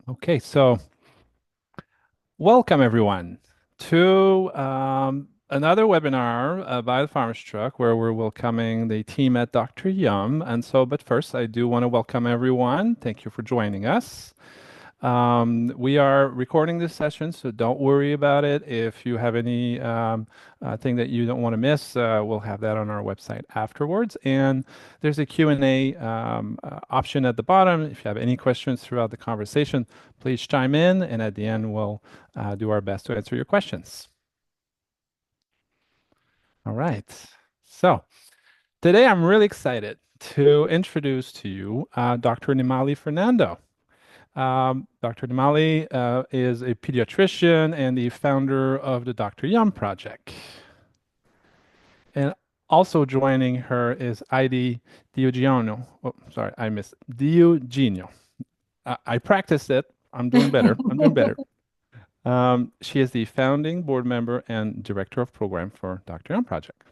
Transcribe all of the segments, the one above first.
Okay, so welcome everyone to another webinar by the Farmers Truck where we're welcoming the team at Dr. Yum. But first, I do want to welcome everyone. Thank you for joining us. We are recording this session, so don't worry about it. If you have any thing that you don't want to miss, we'll have that on our website afterwards. And there's a Q&A option at the bottom. If you have any questions throughout the conversation, please chime in, and at the end, we'll do our best to answer your questions. All right. So today, I'm really excited to introduce to you Dr. Nimali Fernando. Dr. Nimali is a pediatrician and the founder of the Dr. Yum Project. And also joining her is Heidi Diogiano. Oh, sorry, I missed it. Diogenio. I practiced it. I'm doing better. I'm doing better. She is the founding board member and director of program for Dr. Yum Project.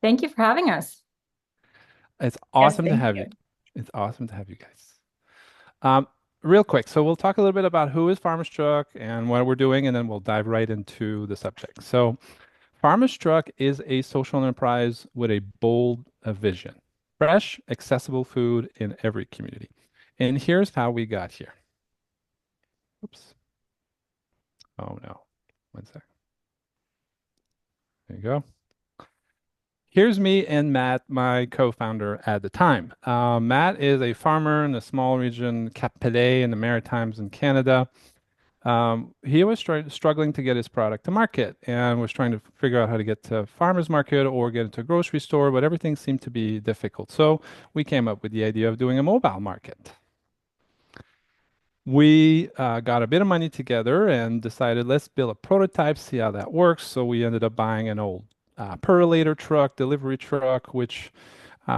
Thank you for having us. It's Yes, awesome to thank have you. you. It's awesome to have you guys. Um, Real quick, so we'll talk a little bit about who is Farmers Truck and what we're doing, and then we'll dive right into the subject. So, Farmers Truck is a social enterprise with a bold vision: fresh, accessible food in every community. And here's how we got here. Oops. Oh no. One sec. There you go. Here's me and Matt, my co-founder at the time. Matt is a farmer in a small region, Cap Pelé in the Maritimes in Canada. He was struggling to get his product to market and was trying to figure out how to get to farmers market or get into a grocery store, but everything seemed to be difficult. So we came up with the idea of doing a mobile market. We got a bit of money together and decided let's build a prototype, see how that works. So we ended up buying an old percolator truck, delivery truck, which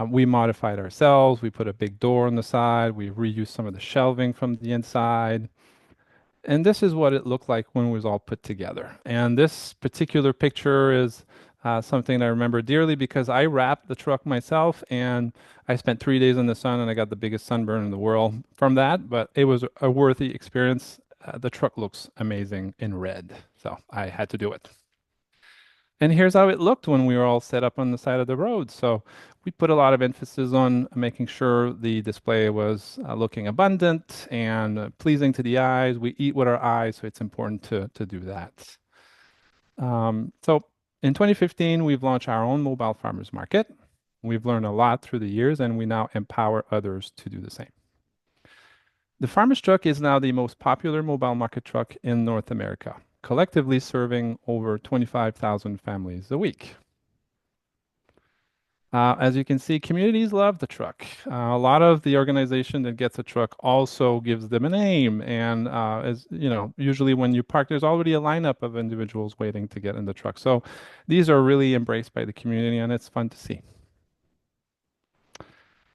we modified ourselves. We put a big door on the side. We reused some of the shelving from the inside. And this is what it looked like when it was all put together. And this particular picture is something I remember dearly because I wrapped the truck myself and I spent 3 days in the sun and I got the biggest sunburn in the world from that. But it was a worthy experience. The truck looks amazing in red. So I had to do it. And here's how it looked when we were all set up on the side of the road. So we put a lot of emphasis on making sure the display was looking abundant and pleasing to the eyes. We eat with our eyes, so it's important to do that. So in 2015, we've launched our own mobile farmers market. We've learned a lot through the years, and we now empower others to do the same. The farmers truck is now the most popular mobile market truck in North America, collectively serving over 25,000 families a week. As you can see, communities love the truck. A lot of the organization that gets a truck also gives them a name. And as you know, usually when you park, there's already a lineup of individuals waiting to get in the truck. So these are really embraced by the community, and it's fun to see.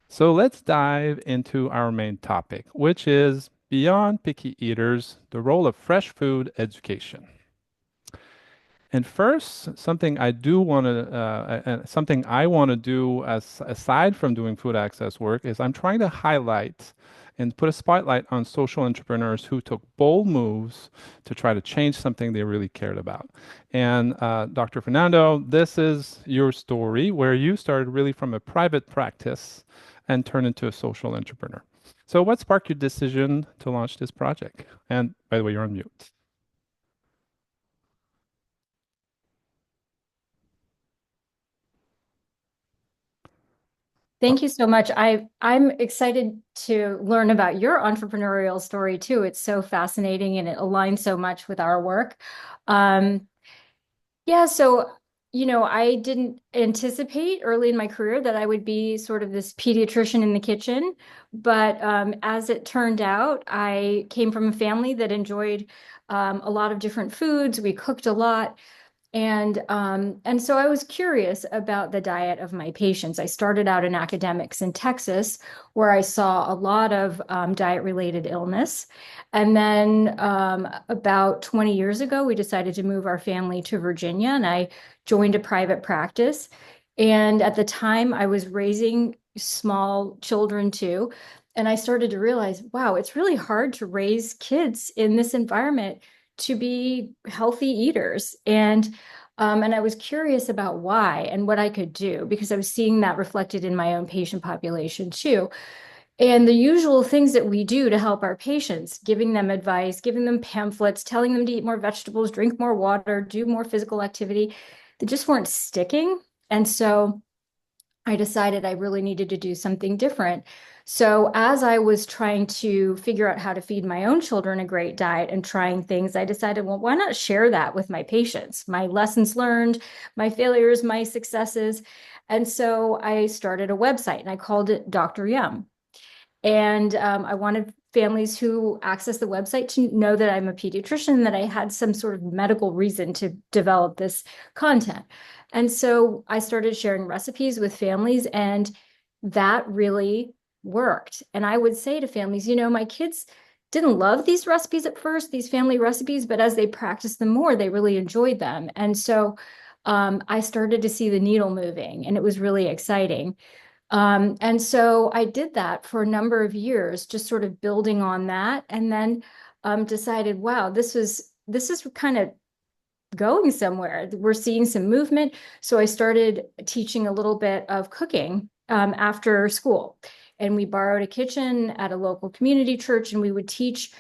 So let's dive into our main topic, which is beyond picky eaters, the role of fresh food education. And first, something I do want to, something I want to do as aside from doing food access work is I'm trying to highlight and put a spotlight on social entrepreneurs who took bold moves to try to change something they really cared about. And Dr. Fernando, this is your story where you started really from a private practice and turned into a social entrepreneur. So, what sparked your decision to launch this project? And by the way, you're on mute. Thank you so much. I'm excited to learn about your entrepreneurial story too. It's so fascinating and it aligns so much with our work. Um, yeah, so I didn't anticipate early in my career that I would be sort of this pediatrician in the kitchen, but as it turned out, I came from a family that enjoyed a lot of different foods. We cooked a lot. And so I was curious about the diet of my patients. I started out in academics in Texas, where I saw a lot of diet-related illness. And then about 20 years ago, we decided to move our family to Virginia, and I joined a private practice. And at the time, I was raising small children too. And I started to realize, wow, it's really hard to raise kids in this environment to be healthy eaters. And I was curious about why and what I could do because I was seeing that reflected in my own patient population too. And the usual things that we do to help our patients, giving them advice, giving them pamphlets, telling them to eat more vegetables, drink more water, do more physical activity, they just weren't sticking. And so I decided I really needed to do something different. So, as I was trying to figure out how to feed my own children a great diet and trying things, I decided, well, why not share that with my patients, my lessons learned, my failures, my successes. And so I started a website and I called it Dr. Yum. And I wanted families who access the website to know that I'm a pediatrician, that I had some sort of medical reason to develop this content. And so I started sharing recipes with families, and that really worked. And I would say to families, my kids didn't love these recipes at first, these family recipes, but as they practiced them more, they really enjoyed them. And so I started to see the needle moving, and it was really exciting. And so I did that for a number of years, just sort of building on that, and then decided, wow, this is kind of going somewhere. We're seeing some movement. So I started teaching a little bit of cooking after school. And we borrowed a kitchen at a local community church, and we would teach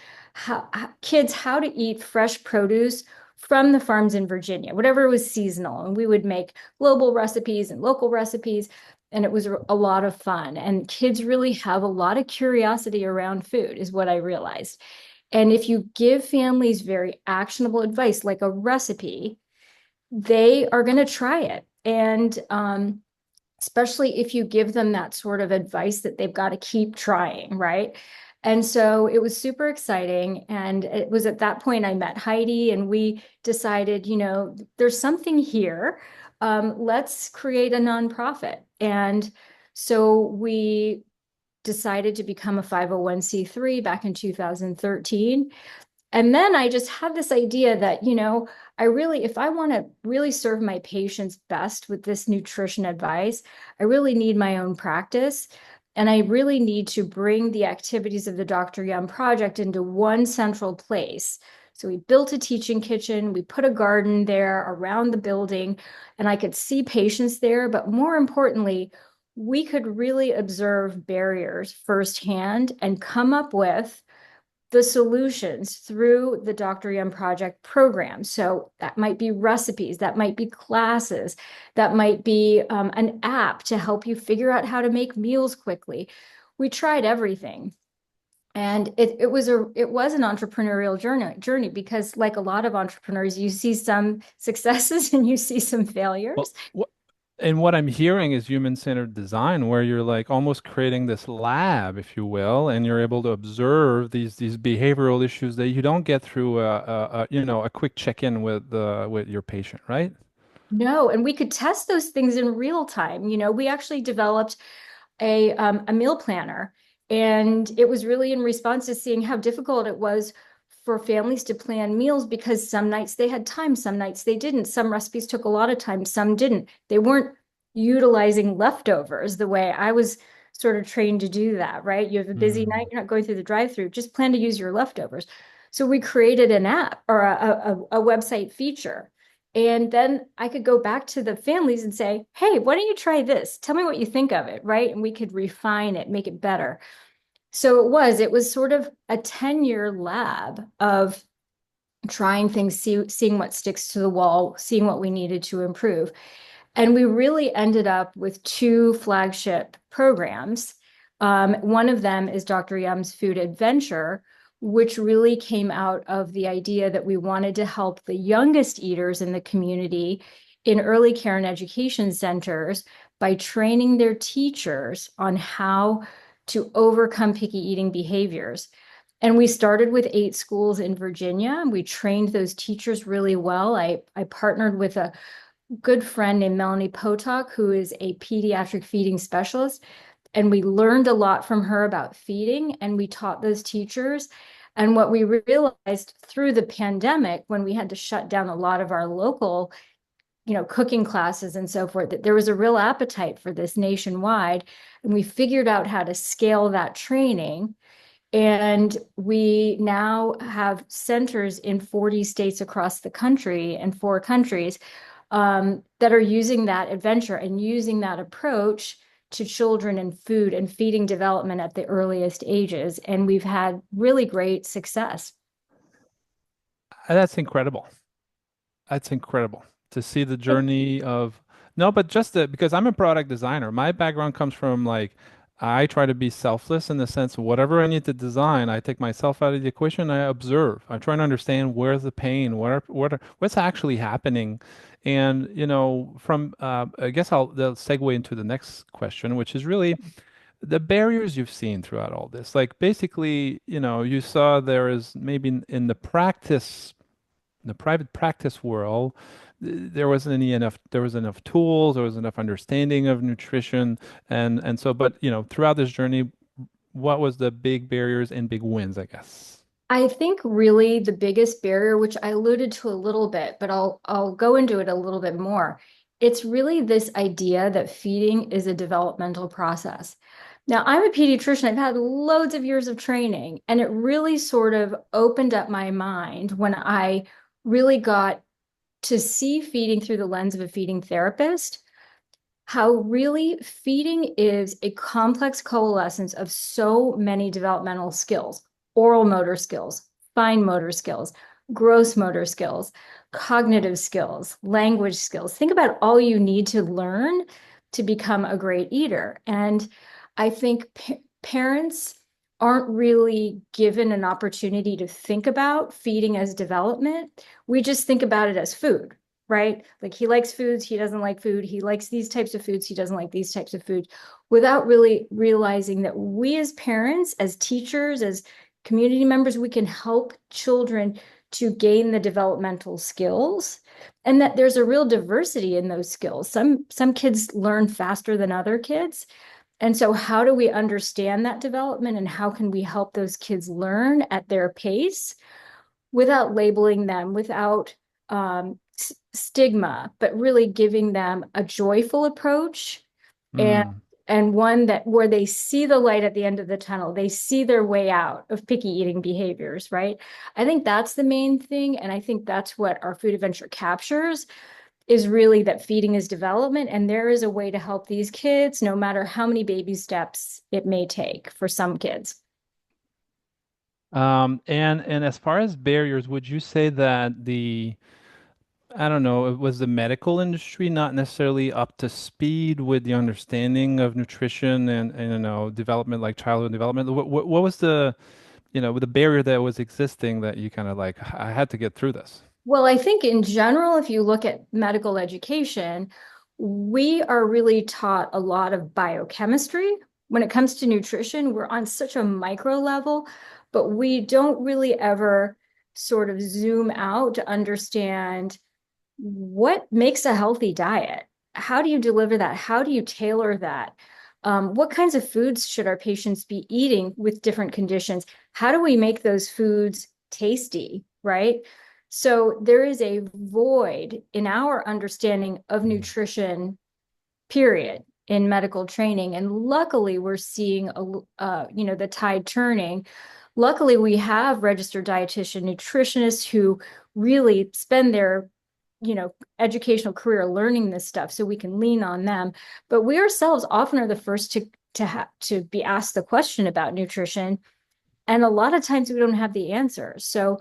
kids how to eat fresh produce from the farms in Virginia, whatever was seasonal. And we would make global recipes and local recipes. And it was a lot of fun. And kids really have a lot of curiosity around food, is what I realized. And if you give families very actionable advice, like a recipe, they are going to try it. And especially if you give them that sort of advice that they've got to keep trying, right? And so it was super exciting. And it was at that point I met Heidi, and we decided, there's something here. Let's create a nonprofit. And so we decided to become a 501(c)(3) back in 2013. And then I just had this idea that, if I want to really serve my patients best with this nutrition advice, I really need my own practice. And I really need to bring the activities of the Dr. Yum Project into one central place. So we built a teaching kitchen, we put a garden there around the building, and I could see patients there. But more importantly, we could really observe barriers firsthand and come up with the solutions through the Dr. Yum Project program. So that might be recipes, that might be classes, that might be an app to help you figure out how to make meals quickly. We tried everything. And it was an entrepreneurial journey because, like a lot of entrepreneurs, you see some successes and you see some failures. Well, and what I'm hearing is human-centered design, where you're like almost creating this lab, if you will, and you're able to observe these behavioral issues that you don't get through a quick check-in with your patient, right? No, and we could test those things in real time. We actually developed a meal planner, and it was really in response to seeing how difficult it was for families to plan meals because some nights they had time, some nights they didn't. Some recipes took a lot of time, some didn't. They weren't utilizing leftovers the way I was sort of trained to do that, right? You have a busy night, Mm. you're not going through the drive-through, just plan to use your leftovers. So we created an app or a website feature. And then I could go back to the families and say, hey, why don't you try this? Tell me what you think of it, right? And we could refine it, make it better. So it was sort of a 10-year lab of trying things, seeing what sticks to the wall, seeing what we needed to improve. And we really ended up with two flagship programs. One of them is Dr. Yum's Food Adventure, which really came out of the idea that we wanted to help the youngest eaters in the community in early care and education centers by training their teachers on how to overcome picky eating behaviors. And we started with 8 schools in Virginia. We trained those teachers really well. I partnered with a good friend named Melanie Potok, who is a pediatric feeding specialist. And we learned a lot from her about feeding, and we taught those teachers. And what we realized through the pandemic, when we had to shut down a lot of our local, cooking classes and so forth, that there was a real appetite for this nationwide. And we figured out how to scale that training. And we now have centers in 40 states across the country and 4 countries that are using that adventure and using that approach to children and food and feeding development at the earliest ages. And we've had really great success. That's incredible. That's incredible to see the Thank journey of no, but just because I'm a product designer, my background comes from like I try to be selfless in the sense of whatever I need to design, I take myself out of the equation, I observe. I'm trying to understand where's the pain, what's actually happening. And from I guess they'll segue into the next question, which is really the barriers you've seen throughout all this. Like basically, you saw there is maybe in the private practice world, there was enough tools, there was enough understanding of nutrition, and so, but throughout this journey, what was the big barriers and big wins, I guess? I think really the biggest barrier, which I alluded to a little bit, but I'll go into it a little bit more. It's really this idea that feeding is a developmental process. Now, I'm a pediatrician. I've had loads of years of training, and it really sort of opened up my mind when I really got to see feeding through the lens of a feeding therapist, how really feeding is a complex coalescence of so many developmental skills, oral motor skills, fine motor skills, gross motor skills, cognitive skills, language skills. Think about all you need to learn to become a great eater. And I think parents aren't really given an opportunity to think about feeding as development. We just think about it as food, right? Like he likes foods, he doesn't like food. He likes these types of foods, he doesn't like these types of food, without really realizing that we as parents, as teachers, as community members, we can help children to gain the developmental skills, and that there's a real diversity in those skills. Some kids learn faster than other kids. And so how do we understand that development, and how can we help those kids learn at their pace without labeling them, without stigma, but really giving them a joyful approach, and Mm. one that where they see the light at the end of the tunnel, they see their way out of picky eating behaviors, right? I think that's the main thing, and I think that's what our food adventure captures, is really that feeding is development, and there is a way to help these kids no matter how many baby steps it may take for some kids. And as far as barriers, would you say that I don't know, it was the medical industry not necessarily up to speed with the understanding of nutrition and development, like childhood development? What was the barrier that was existing that you kind of like, I had to get through this? Well, I think in general, if you look at medical education, we are really taught a lot of biochemistry. When it comes to nutrition, we're on such a micro level, but we don't really ever sort of zoom out to understand what makes a healthy diet. How do you deliver that? How do you tailor that? What kinds of foods should our patients be eating with different conditions? How do we make those foods tasty, right? So there is a void in our understanding of nutrition, period, in medical training. And luckily, we're seeing the tide turning. Luckily, we have registered dietitian nutritionists who really spend their educational career learning this stuff, so we can lean on them. But we ourselves often are the first to be asked the question about nutrition, and a lot of times we don't have the answer. So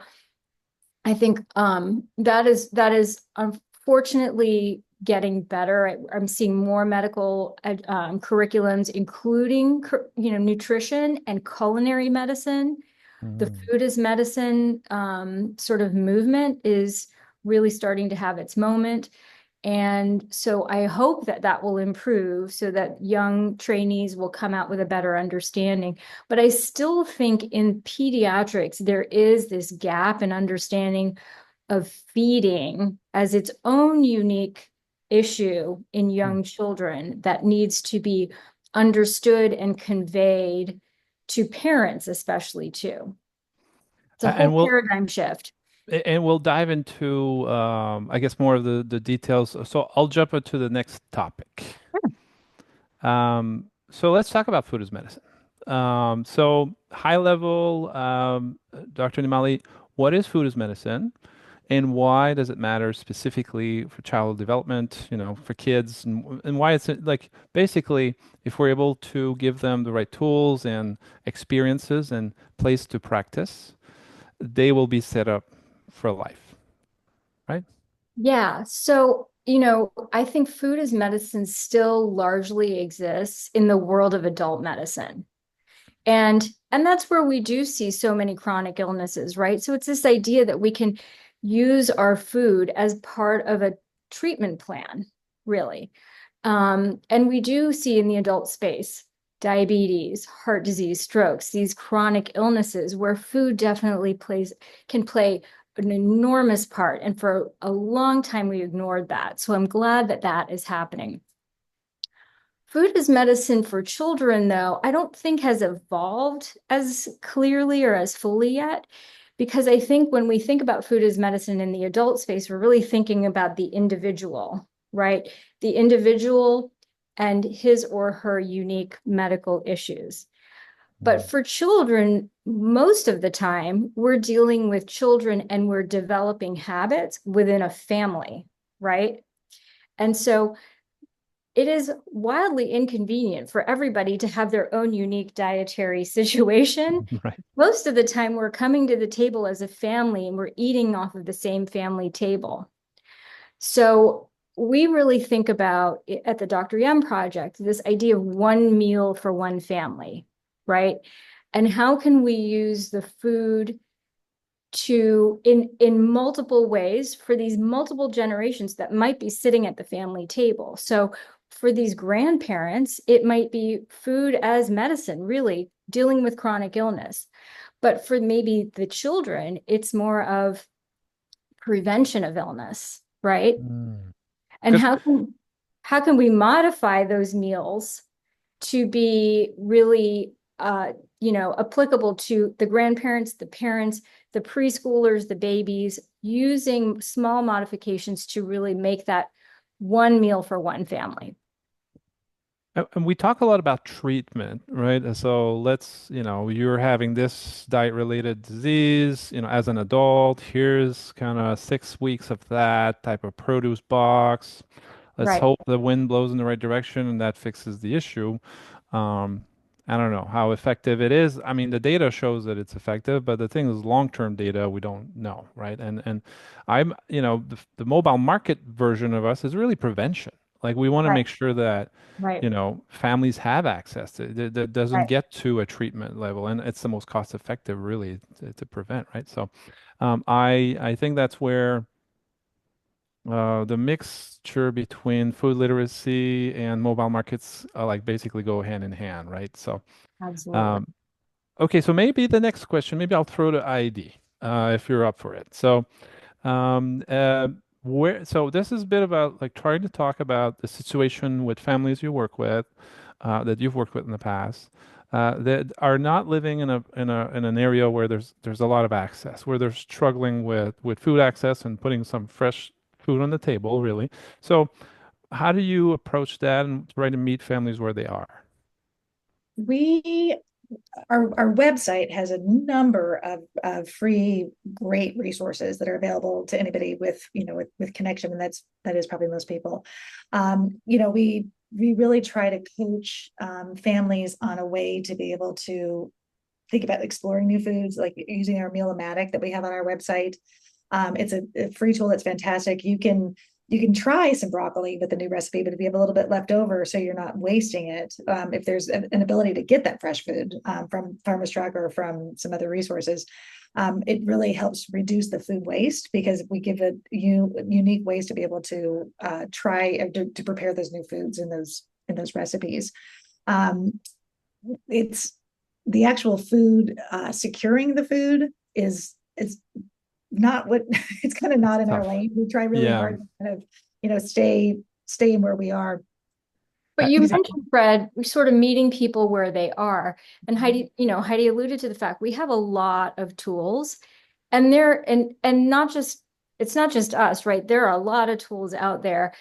I think that is unfortunately getting better. I'm seeing more medical curriculums, including nutrition and culinary medicine. The Mm. food is medicine sort of movement is really starting to have its moment. And so I hope that that will improve so that young trainees will come out with a better understanding. But I still think in pediatrics, there is this gap in understanding of feeding as its own unique issue in young children that needs to be understood and conveyed to parents, especially too. It's a And whole we'll paradigm shift. and we'll dive into I guess more of the details. So I'll jump into the next topic. So let's talk about food as medicine. So high level, Dr. Nimali, what is food as medicine, and why does it matter specifically for child development, for kids, and why it's like basically if we're able to give them the right tools and experiences and place to practice, they will be set up for life, right? Yeah. So, I think food as medicine still largely exists in the world of adult medicine. And that's where we do see so many chronic illnesses, right? So it's this idea that we can use our food as part of a treatment plan, really. And we do see in the adult space diabetes, heart disease, strokes, these chronic illnesses where food definitely can play an enormous part. And for a long time, we ignored that. So I'm glad that that is happening. Food as medicine for children, though, I don't think has evolved as clearly or as fully yet, because I think when we think about food as medicine in the adult space, we're really thinking about the individual, right? The individual and his or her unique medical issues. But Mm. for children, most of the time, we're dealing with children and we're developing habits within a family, right? And so it is wildly inconvenient for everybody to have their own unique dietary situation. Right. Most of the time, we're coming to the table as a family and we're eating off of the same family table. So we really think about at the Dr. Yum Project this idea of one meal for one family, right? And how can we use the food to in multiple ways for these multiple generations that might be sitting at the family table. So for these grandparents, it might be food as medicine, really dealing with chronic illness. But for maybe the children, it's more of prevention of illness, right? Mm. And how can we modify those meals to be really applicable to the grandparents, the parents, the preschoolers, the babies, using small modifications to really make that one meal for one family. And we talk a lot about treatment, right? And so you're having this diet-related disease, as an adult, here's kind of 6 weeks of that type of produce box. Let's Right, hope the wind blows in the right direction and that fixes the issue. Um, I don't know how effective it is. I mean, the data shows that it's effective, but the thing is, long-term data, we don't know, right? And the mobile market version of us is really prevention. Like we want to right, make sure that right, families have access to that doesn't right. get to a treatment level, and it's the most cost effective really to prevent, right? So, I think that's where the mixture between food literacy and mobile markets like basically go hand in hand, right? So, Absolutely. um, okay, so maybe the next question, maybe I'll throw to ID if you're up for it. So, um, uh, so this is a bit about like trying to talk about the situation with families you work with, that you've worked with in the past, that are not living in an area where there's a lot of access, where they're struggling with food access and putting some fresh food on the table, really. So how do you approach that and try to meet families where they are? We our website has a number of free great resources that are available to anybody with with connection, and that is probably most people. We really try to coach families on a way to be able to think about exploring new foods, like using our meal-o-matic that we have on our website. It's a free tool that's fantastic. You can try some broccoli with the new recipe, but if you have a little bit left over, so you're not wasting it, if there's an ability to get that fresh food from Farmer's Truck or from some other resources, it really helps reduce the food waste because we give it unique ways to be able to try to prepare those new foods in those recipes. Um, it's the actual food, securing the food is not what it's kind of not in our Tough. lane. We try really Yeah. hard to kind of, stay in where we are. But you Exactly. mentioned, Fred, we're sort of meeting people where they are. And Heidi alluded to the fact we have a lot of tools and they're and not just it's not just us, right? There are a lot of tools out there.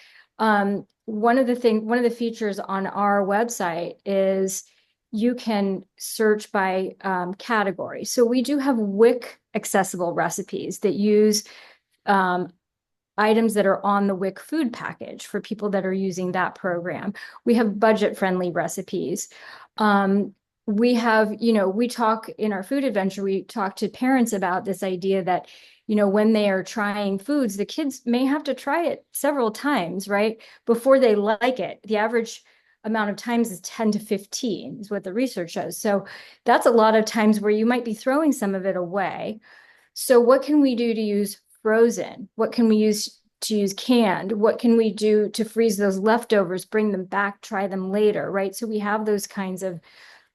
one of the features on our website is you can search by category. So we do have WIC accessible recipes that use items that are on the WIC food package for people that are using that program. We have budget-friendly recipes. We have, we talk in our food adventure, we talk to parents about this idea that, when they are trying foods, the kids may have to try it several times, right? Before they like it. The average amount of times is 10 to 15 is what the research shows. So that's a lot of times where you might be throwing some of it away. So what can we do to use frozen? What can we use to use canned? What can we do to freeze those leftovers, bring them back, try them later, right? So we have those kinds of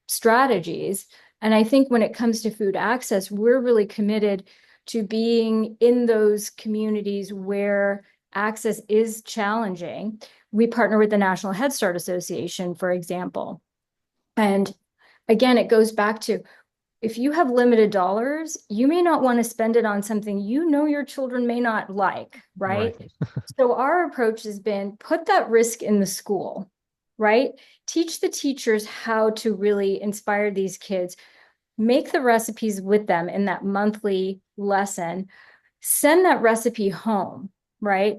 strategies. And I think when it comes to food access, we're really committed to being in those communities where access is challenging. We partner with the National Head Start Association, for example. And again, it goes back to, if you have limited dollars, you may not want to spend it on something your children may not like, right? So our approach has been put that risk in the school, right? Teach the teachers how to really inspire these kids, make the recipes with them in that monthly lesson, send that recipe home, right?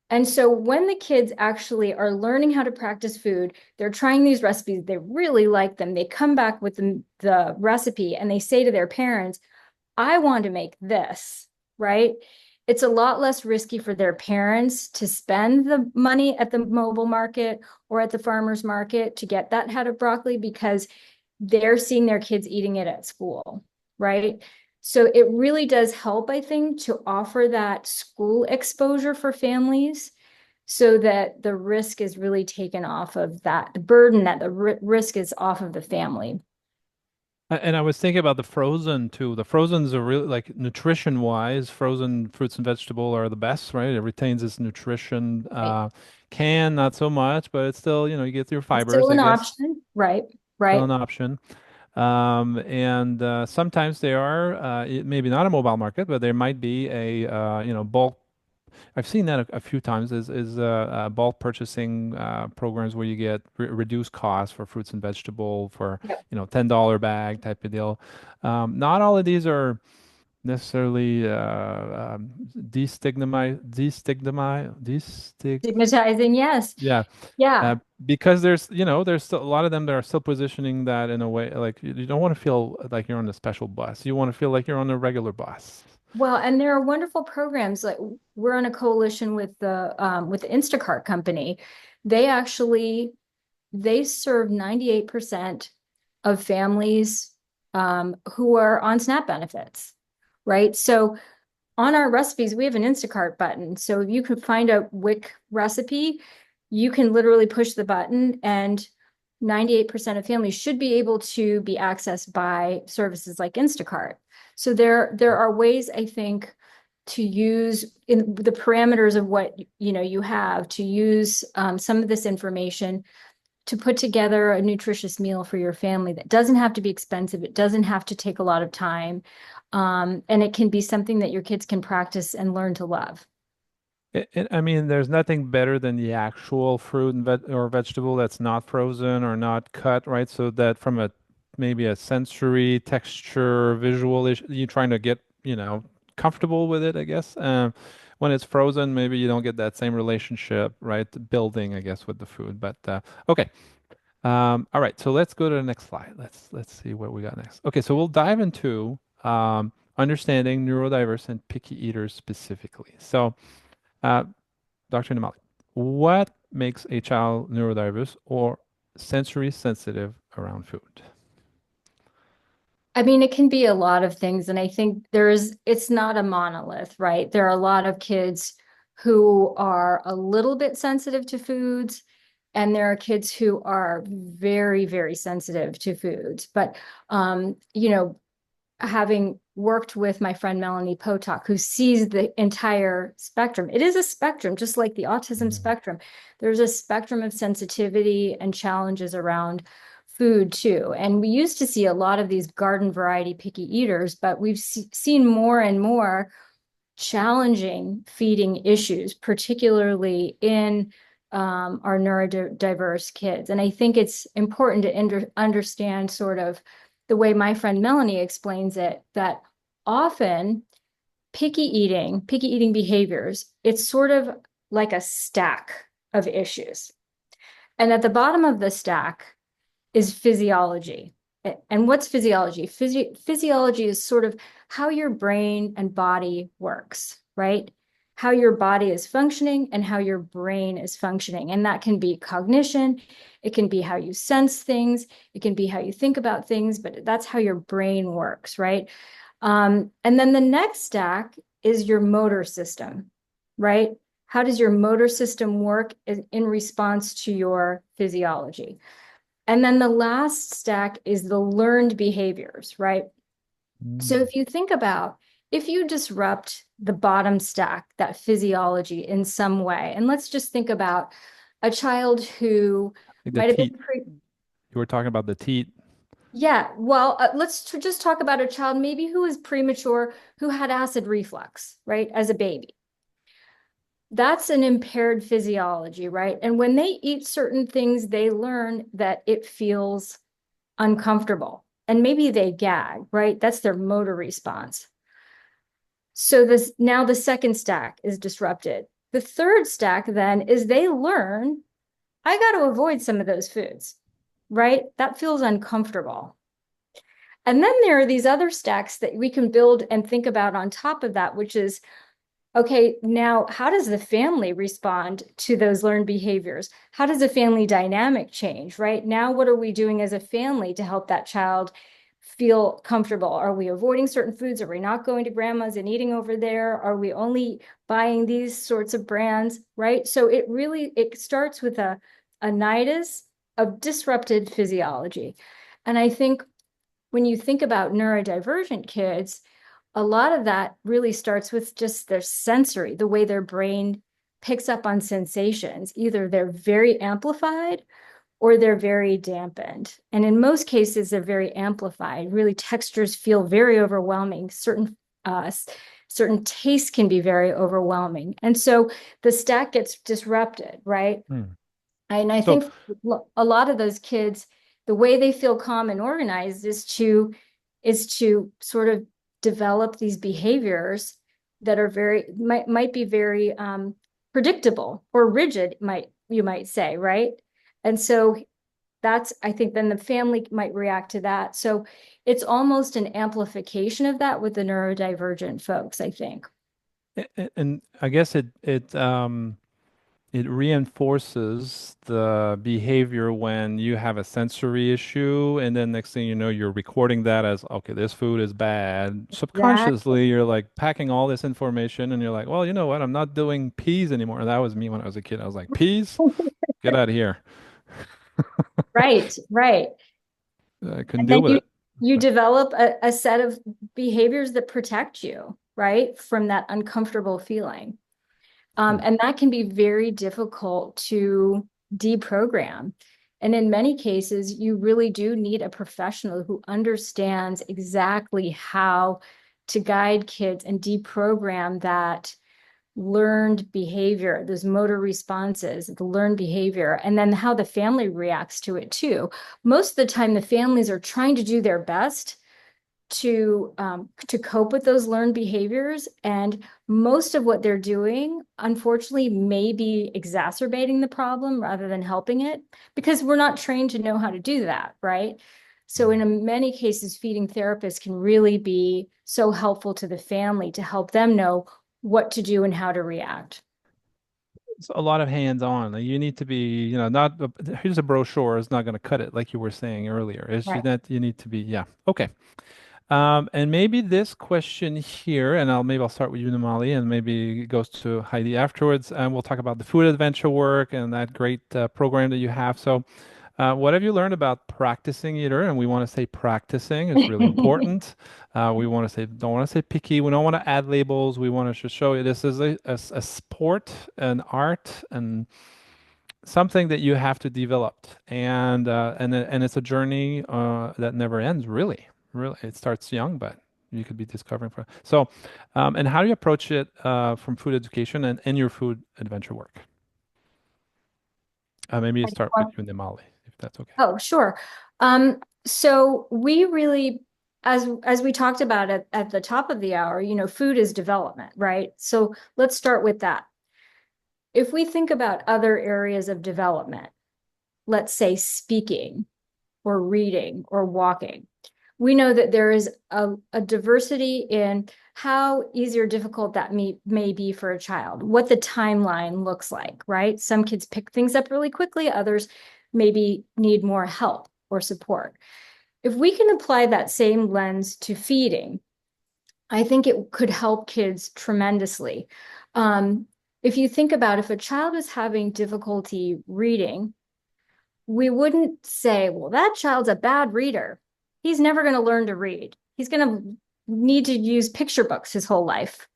And so when the kids actually are learning how to practice food, they're trying these recipes, they really like them, they come back with the recipe and they say to their parents, I want to make this, right? It's a lot less risky for their parents to spend the money at the mobile market or at the farmer's market to get that head of broccoli because they're seeing their kids eating it at school, right? So it really does help, I think, to offer that school exposure for families so that the risk is really taken off of that, the burden that the risk is off of the family. And I was thinking about the frozen too. The frozens are really like nutrition wise, frozen fruits and vegetable are the best, right? It retains its nutrition. Right. Can not so much, but it's still, you get your It's fibers, still I an guess. option, right? Still Right. an option. And sometimes they are, maybe not a mobile market, but there might be a, bulk. I've seen that a few times is bulk purchasing programs where you get reduced costs for fruits and vegetable for, Yep. $10 bag type of deal. Not all of these are necessarily Stigmatizing, yes. yeah, Yeah. because there's still a lot of them that are still positioning that in a way like you don't want to feel like you're on a special bus. You want to feel like you're on a regular bus. Well, and there are wonderful programs. Like we're on a coalition with the Instacart company. They actually they serve 98% of families who are on SNAP benefits, right? So on our recipes, we have an Instacart button. So if you can find a WIC recipe, you can literally push the button and 98% of families should be able to be accessed by services like Instacart. So there are ways, I think, to use in the parameters of what you have to use some of this information to put together a nutritious meal for your family that doesn't have to be expensive. It doesn't have to take a lot of time. And it can be something that your kids can practice and learn to love. I mean, there's nothing better than the actual fruit and or vegetable that's not frozen or not cut, right? So that from a maybe a sensory, texture, visual issue, you're trying to get, comfortable with it, I guess. When it's frozen, maybe you don't get that same relationship, right? Building, I guess, with the food. But okay. All right, so let's go to the next slide. Let's see what we got next. Okay, so we'll dive into understanding neurodiverse and picky eaters specifically. So, uh, Dr. Nimali, what makes a child neurodiverse or sensory sensitive around food? I mean, it can be a lot of things. And I think it's not a monolith, right? There are a lot of kids who are a little bit sensitive to foods, and there are kids who are very, very sensitive to foods. But, having worked with my friend Melanie Potok, who sees the entire spectrum, it is a spectrum, just like the autism spectrum. There's a spectrum of sensitivity and challenges around food too. And we used to see a lot of these garden variety picky eaters, but we've seen more and more challenging feeding issues, particularly in our neurodiverse kids. And I think it's important to understand sort of the way my friend Melanie explains it, that often picky eating behaviors, it's sort of like a stack of issues. And at the bottom of the stack is physiology. And what's physiology? Physiology is sort of how your brain and body works, right? How your body is functioning and how your brain is functioning. And that can be cognition, it can be how you sense things, it can be how you think about things, but that's how your brain works, right? And then the next stack is your motor system, right? How does your motor system work in response to your physiology? And then the last stack is the learned behaviors, right? So Mm. if you think about, if you disrupt the bottom stack, that physiology in some way, and let's just think about a child who Like the might have teat. been You were talking about the teat. yeah, well, let's just talk about a child maybe who was premature, who had acid reflux, right, as a baby. That's an impaired physiology, right? And when they eat certain things, they learn that it feels uncomfortable and maybe they gag, right? That's their motor response. So this now the second stack is disrupted. The third stack then is they learn, I got to avoid some of those foods, right? That feels uncomfortable. And then there are these other stacks that we can build and think about on top of that, which is, okay, now how does the family respond to those learned behaviors? How does the family dynamic change, right? Now, what are we doing as a family to help that child feel comfortable? Are we avoiding certain foods? Are we not going to grandma's and eating over there? Are we only buying these sorts of brands, right? So it starts with a nidus of disrupted physiology. And I think when you think about neurodivergent kids, a lot of that really starts with just their sensory, the way their brain picks up on sensations. Either they're very amplified or they're very dampened. And in most cases, they're very amplified. Really, textures feel very overwhelming. Certain tastes can be very overwhelming. And so the stack gets disrupted, right? Hmm. And I So think a lot of those kids, the way they feel calm and organized is to sort of develop these behaviors that are might be very predictable or rigid, you might say, right? And so that's, I think then the family might react to that. So it's almost an amplification of that with the neurodivergent folks, I think. and I guess it reinforces the behavior when you have a sensory issue, and then next thing you know, you're recording that as, okay, this food is bad. Exactly. Subconsciously, you're like packing all this information, and you're like, well, you know what? I'm not doing peas anymore. That was me when I was a kid. I was like, peas? Get out of here. Right, right. I couldn't And deal then with you it. you develop a set of behaviors that protect you, right, from that uncomfortable feeling. Hmm. And that can be very difficult to deprogram. And in many cases, you really do need a professional who understands exactly how to guide kids and deprogram that learned behavior, those motor responses, the learned behavior, and then how the family reacts to it too. Most of the time, the families are trying to do their best to cope with those learned behaviors, and most of what they're doing, unfortunately, may be exacerbating the problem rather than helping it because we're not trained to know how to do that, right? So in many cases, feeding therapists can really be so helpful to the family to help them know what to do and how to react. It's a lot of hands-on. Like you need to be, not here's a brochure is not going to cut it, like you were saying earlier. It's you Right. that you need to be, yeah. Okay. And maybe this question here, and maybe I'll start with you, Namali, and maybe it goes to Heidi afterwards, and we'll talk about the food adventure work and that great program that you have. So, what have you learned about practicing eater? And we want to say practicing is really important. We want to say, don't want to say picky. We don't want to add labels. We want to just show you this is a sport, an art, and something that you have to develop, and it's a journey that never ends. Really, really, it starts young, but you could be discovering for so. And how do you approach it from food education and in your food adventure work? Maybe Like, start with you, Nimali, if that's okay. oh, sure. So we really, as we talked about at the top of the hour, food is development, right? So let's start with that. If we think about other areas of development, let's say speaking or reading or walking, we know that there is a diversity in how easy or difficult that may be for a child, what the timeline looks like, right? Some kids pick things up really quickly, others maybe need more help or support. If we can apply that same lens to feeding, I think it could help kids tremendously. If you think about if a child is having difficulty reading, we wouldn't say, well, that child's a bad reader. He's never going to learn to read. He's going to need to use picture books his whole life.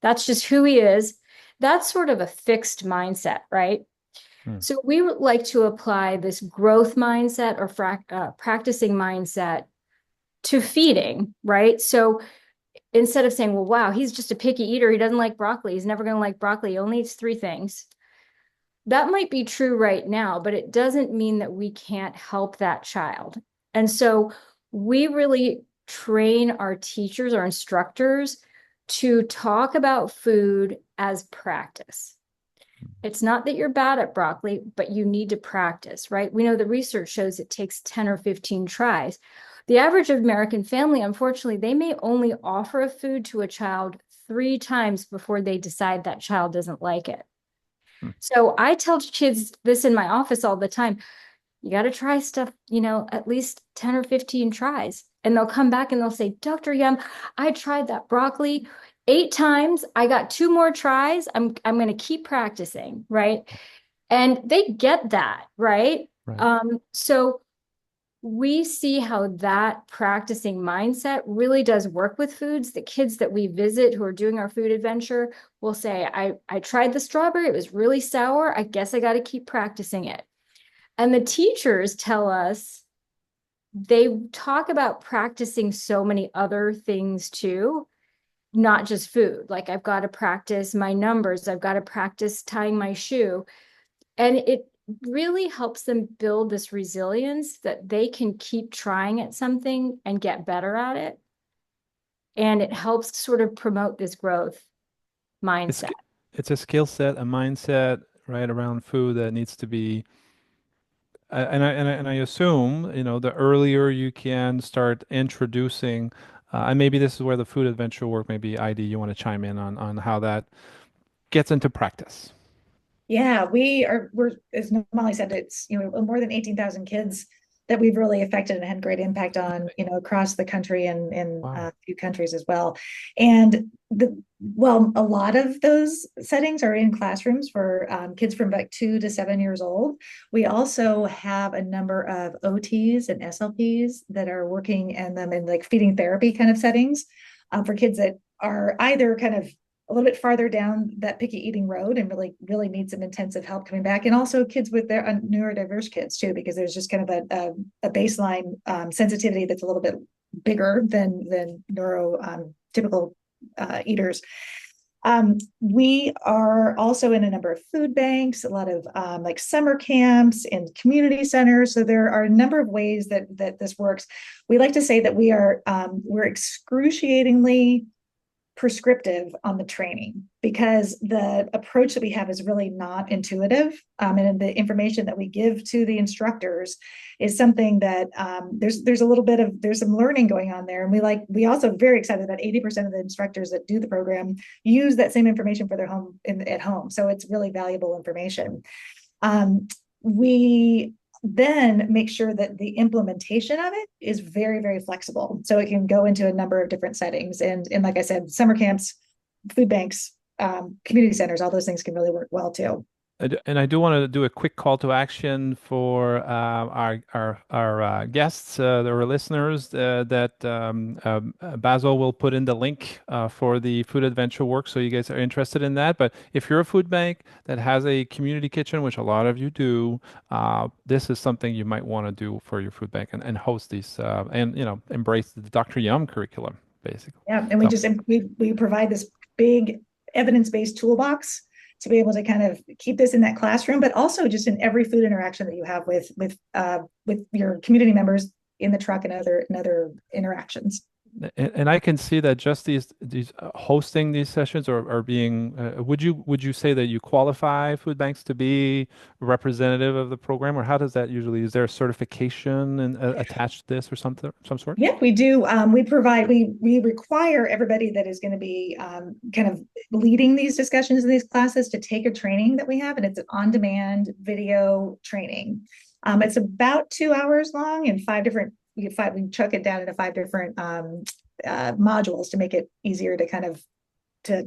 That's just who he is. That's sort of a fixed mindset, right? So we would like to apply this growth mindset or practicing mindset to feeding, right? So instead of saying, well, wow, he's just a picky eater. He doesn't like broccoli. He's never going to like broccoli. He only eats 3 things. That might be true right now, but it doesn't mean that we can't help that child. And so we really train our teachers, our instructors to talk about food as practice. It's not that you're bad at broccoli, but you need to practice, right? We know the research shows it takes 10 or 15 tries. The average American family, unfortunately, they may only offer a food to a child 3 times before they decide that child doesn't like it. So I tell kids this in my office all the time. You got to try stuff, at least 10 or 15 tries. And they'll come back and they'll say, Dr. Yum, I tried that broccoli 8 times. I got 2 more tries. I'm going to keep practicing, right? And they get that, right? Right. So we see how that practicing mindset really does work with foods. The kids that we visit who are doing our food adventure will say, I tried the strawberry. It was really sour. I guess I got to keep practicing it. And the teachers tell us they talk about practicing so many other things too, not just food. Like I've got to practice my numbers. I've got to practice tying my shoe. And it really helps them build this resilience that they can keep trying at something and get better at it. And it helps sort of promote this growth It's mindset. it's a skill set, a mindset, right, around food that needs to be and I assume, the earlier you can start introducing, and maybe this is where the food adventure work, maybe ID, you want to chime in on how that gets into practice. Yeah, we're, as Molly said, it's, more than 18,000 kids that we've really affected and had great impact on, across the country and in Wow. a few countries as well. And a lot of those settings are in classrooms for kids from about 2 to 7 years old. We also have a number of OTs and SLPs that are working in them in like feeding therapy kind of settings for kids that are either kind of a little bit farther down that picky eating road and really need some intensive help coming back, and also kids with their neurodiverse kids too, because there's just kind of a baseline sensitivity that's a little bit bigger than neuro typical eaters. We are also in a number of food banks, a lot of like summer camps and community centers. So there are a number of ways that this works. We like to say that we're excruciatingly prescriptive on the training, because the approach that we have is really not intuitive, and the information that we give to the instructors is something that there's a little bit of there's some learning going on there, and we also very excited that 80% of the instructors that do the program use that same information for their home at home, so it's really valuable information. We then make sure that the implementation of it is very, very flexible. So it can go into a number of different settings. And like I said, summer camps, food banks, community centers, all those things can really work well too. And I do want to do a quick call to action for our guests, our listeners, that Basil will put in the link for the food adventure work, so you guys are interested in that. But if you're a food bank that has a community kitchen, which a lot of you do, this is something you might want to do for your food bank and host these and embrace the Dr. Yum curriculum, basically. Yeah, and we provide this big evidence-based toolbox to be able to kind of keep this in that classroom, but also just in every food interaction that you have with your community members in the truck and other interactions. And I can see that just these hosting these sessions or being would you say that you qualify food banks to be representative of the program, or how does that usually, is there a certification and attached to this or something some sort? Yeah, we do. We require everybody that is going to be kind of leading these discussions in these classes to take a training that we have, and it's an on-demand video training. It's about 2 hours long and we chuck it down into 5 different modules to make it easier to kind of to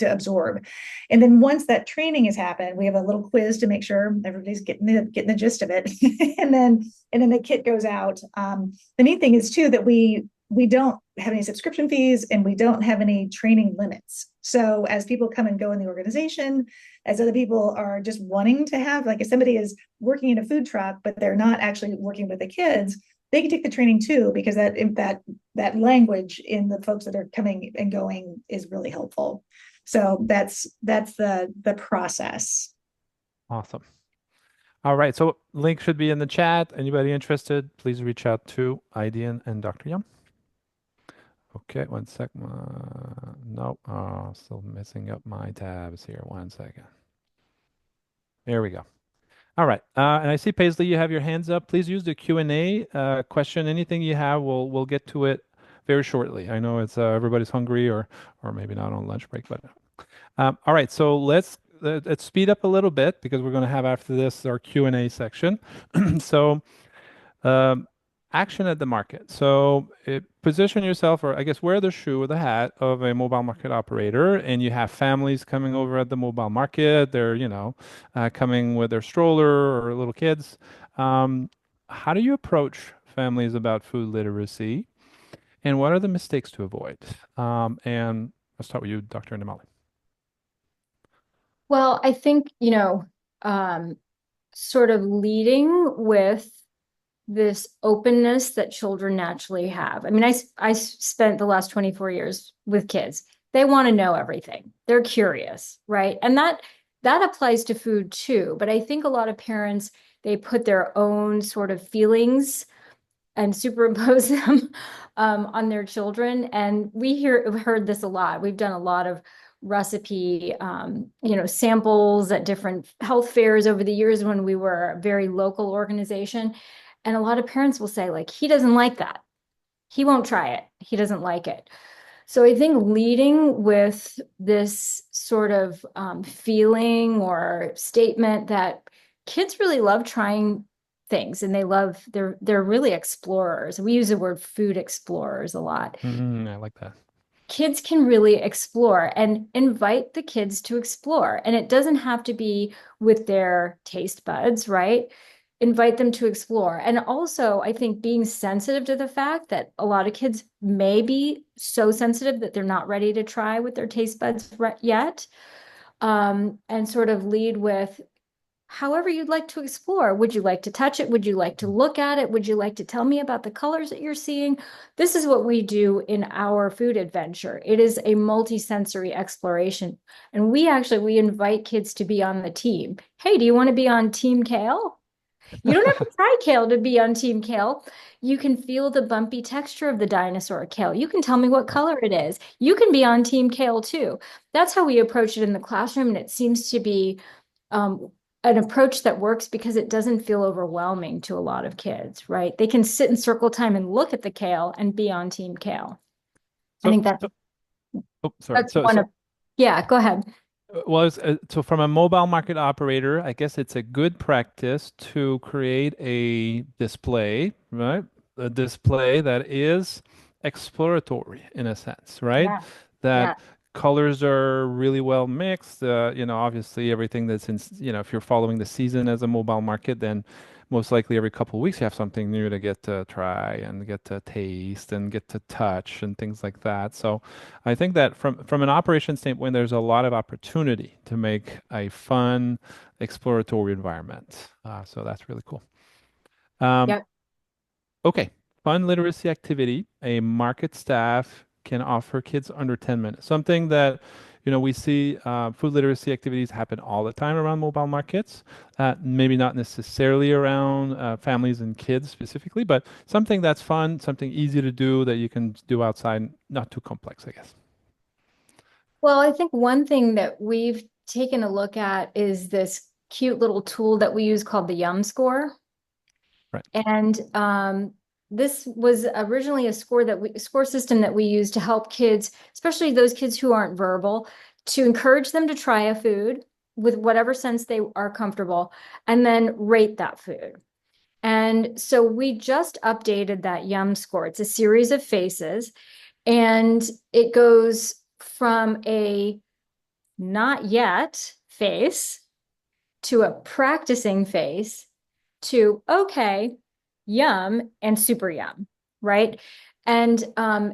absorb. And then once that training has happened, we have a little quiz to make sure everybody's getting the gist of it. and then the kit goes out. The neat thing is too that we don't have any subscription fees and we don't have any training limits. So as people come and go in the organization, as other people are just wanting to have, like if somebody is working in a food truck, but they're not actually working with the kids, they can take the training too, because that language in the folks that are coming and going is really helpful. So that's the process. Awesome. All right. So link should be in the chat. Anybody interested, please reach out to IDN and Dr. Young. Okay, one sec. No, still messing up my tabs here. One second. There we go. All right. And I see Paisley, you have your hands up. Please use the Q&A question. Anything you have, we'll get to it very shortly. I know it's everybody's hungry or maybe not on lunch break, but all right. So let's speed up a little bit because we're going to have after this our Q&A section. So action at the market. So position yourself, or I guess wear the shoe or the hat of a mobile market operator, and you have families coming over at the mobile market. They're, coming with their stroller or little kids. How do you approach families about food literacy, and what are the mistakes to avoid? And I'll start with you, Dr. Nimali. Well, I think, sort of leading with this openness that children naturally have. I mean, I spent the last 24 years with kids. They want to know everything. They're curious, right? And that applies to food too. But I think a lot of parents, they put their own sort of feelings and superimpose them on their children. And we've heard this a lot. We've done a lot of recipe, samples at different health fairs over the years when we were a very local organization. And a lot of parents will say, like, he doesn't like that. He won't try it. He doesn't like it. So I think leading with this sort of feeling or statement that kids really love trying things, and they're really explorers. We use the word food explorers a lot. I like that. Kids can really explore, and invite the kids to explore. And it doesn't have to be with their taste buds, right? Invite them to explore. And also, I think being sensitive to the fact that a lot of kids may be so sensitive that they're not ready to try with their taste buds yet. And sort of lead with however you'd like to explore. Would you like to touch it? Would you like to look at it? Would you like to tell me about the colors that you're seeing? This is what we do in our food adventure. It is a multi-sensory exploration. And we invite kids to be on the team. Hey, do you want to be on Team Kale? You don't have to try kale to be on Team Kale. You can feel the bumpy texture of the dinosaur kale. You can tell me what color it is. You can be on Team Kale too. That's how we approach it in the classroom. And it seems to be an approach that works because it doesn't feel overwhelming to a lot of kids, right? They can sit in circle time and look at the kale and be on Team Kale. I think that's, sorry. Yeah, go ahead. Well, so from a mobile market operator, I guess it's a good practice to create a display, right? A display that is exploratory in a sense, right? Yeah. That colors are really well mixed. Obviously everything that's in, if you're following the season as a mobile market, then most likely every couple of weeks you have something new to get to try and get to taste and get to touch and things like that. So I think that from an operation standpoint, there's a lot of opportunity to make a fun exploratory environment. So that's really cool. Yep. Okay, fun literacy activity. A market staff can offer kids under 10 minutes. Something that We see food literacy activities happen all the time around mobile markets. Maybe not necessarily around families and kids specifically, but something that's fun, something easy to do that you can do outside, not too complex, I guess. Well, I think one thing that we've taken a look at is this cute little tool that we use called the Yum Score. Right. And this was originally a score system that we use to help kids, especially those kids who aren't verbal, to encourage them to try a food with whatever sense they are comfortable, and then rate that food. And so we just updated that Yum Score. It's a series of faces, and it goes from a not yet face to a practicing face to okay, yum, and super yum, right? And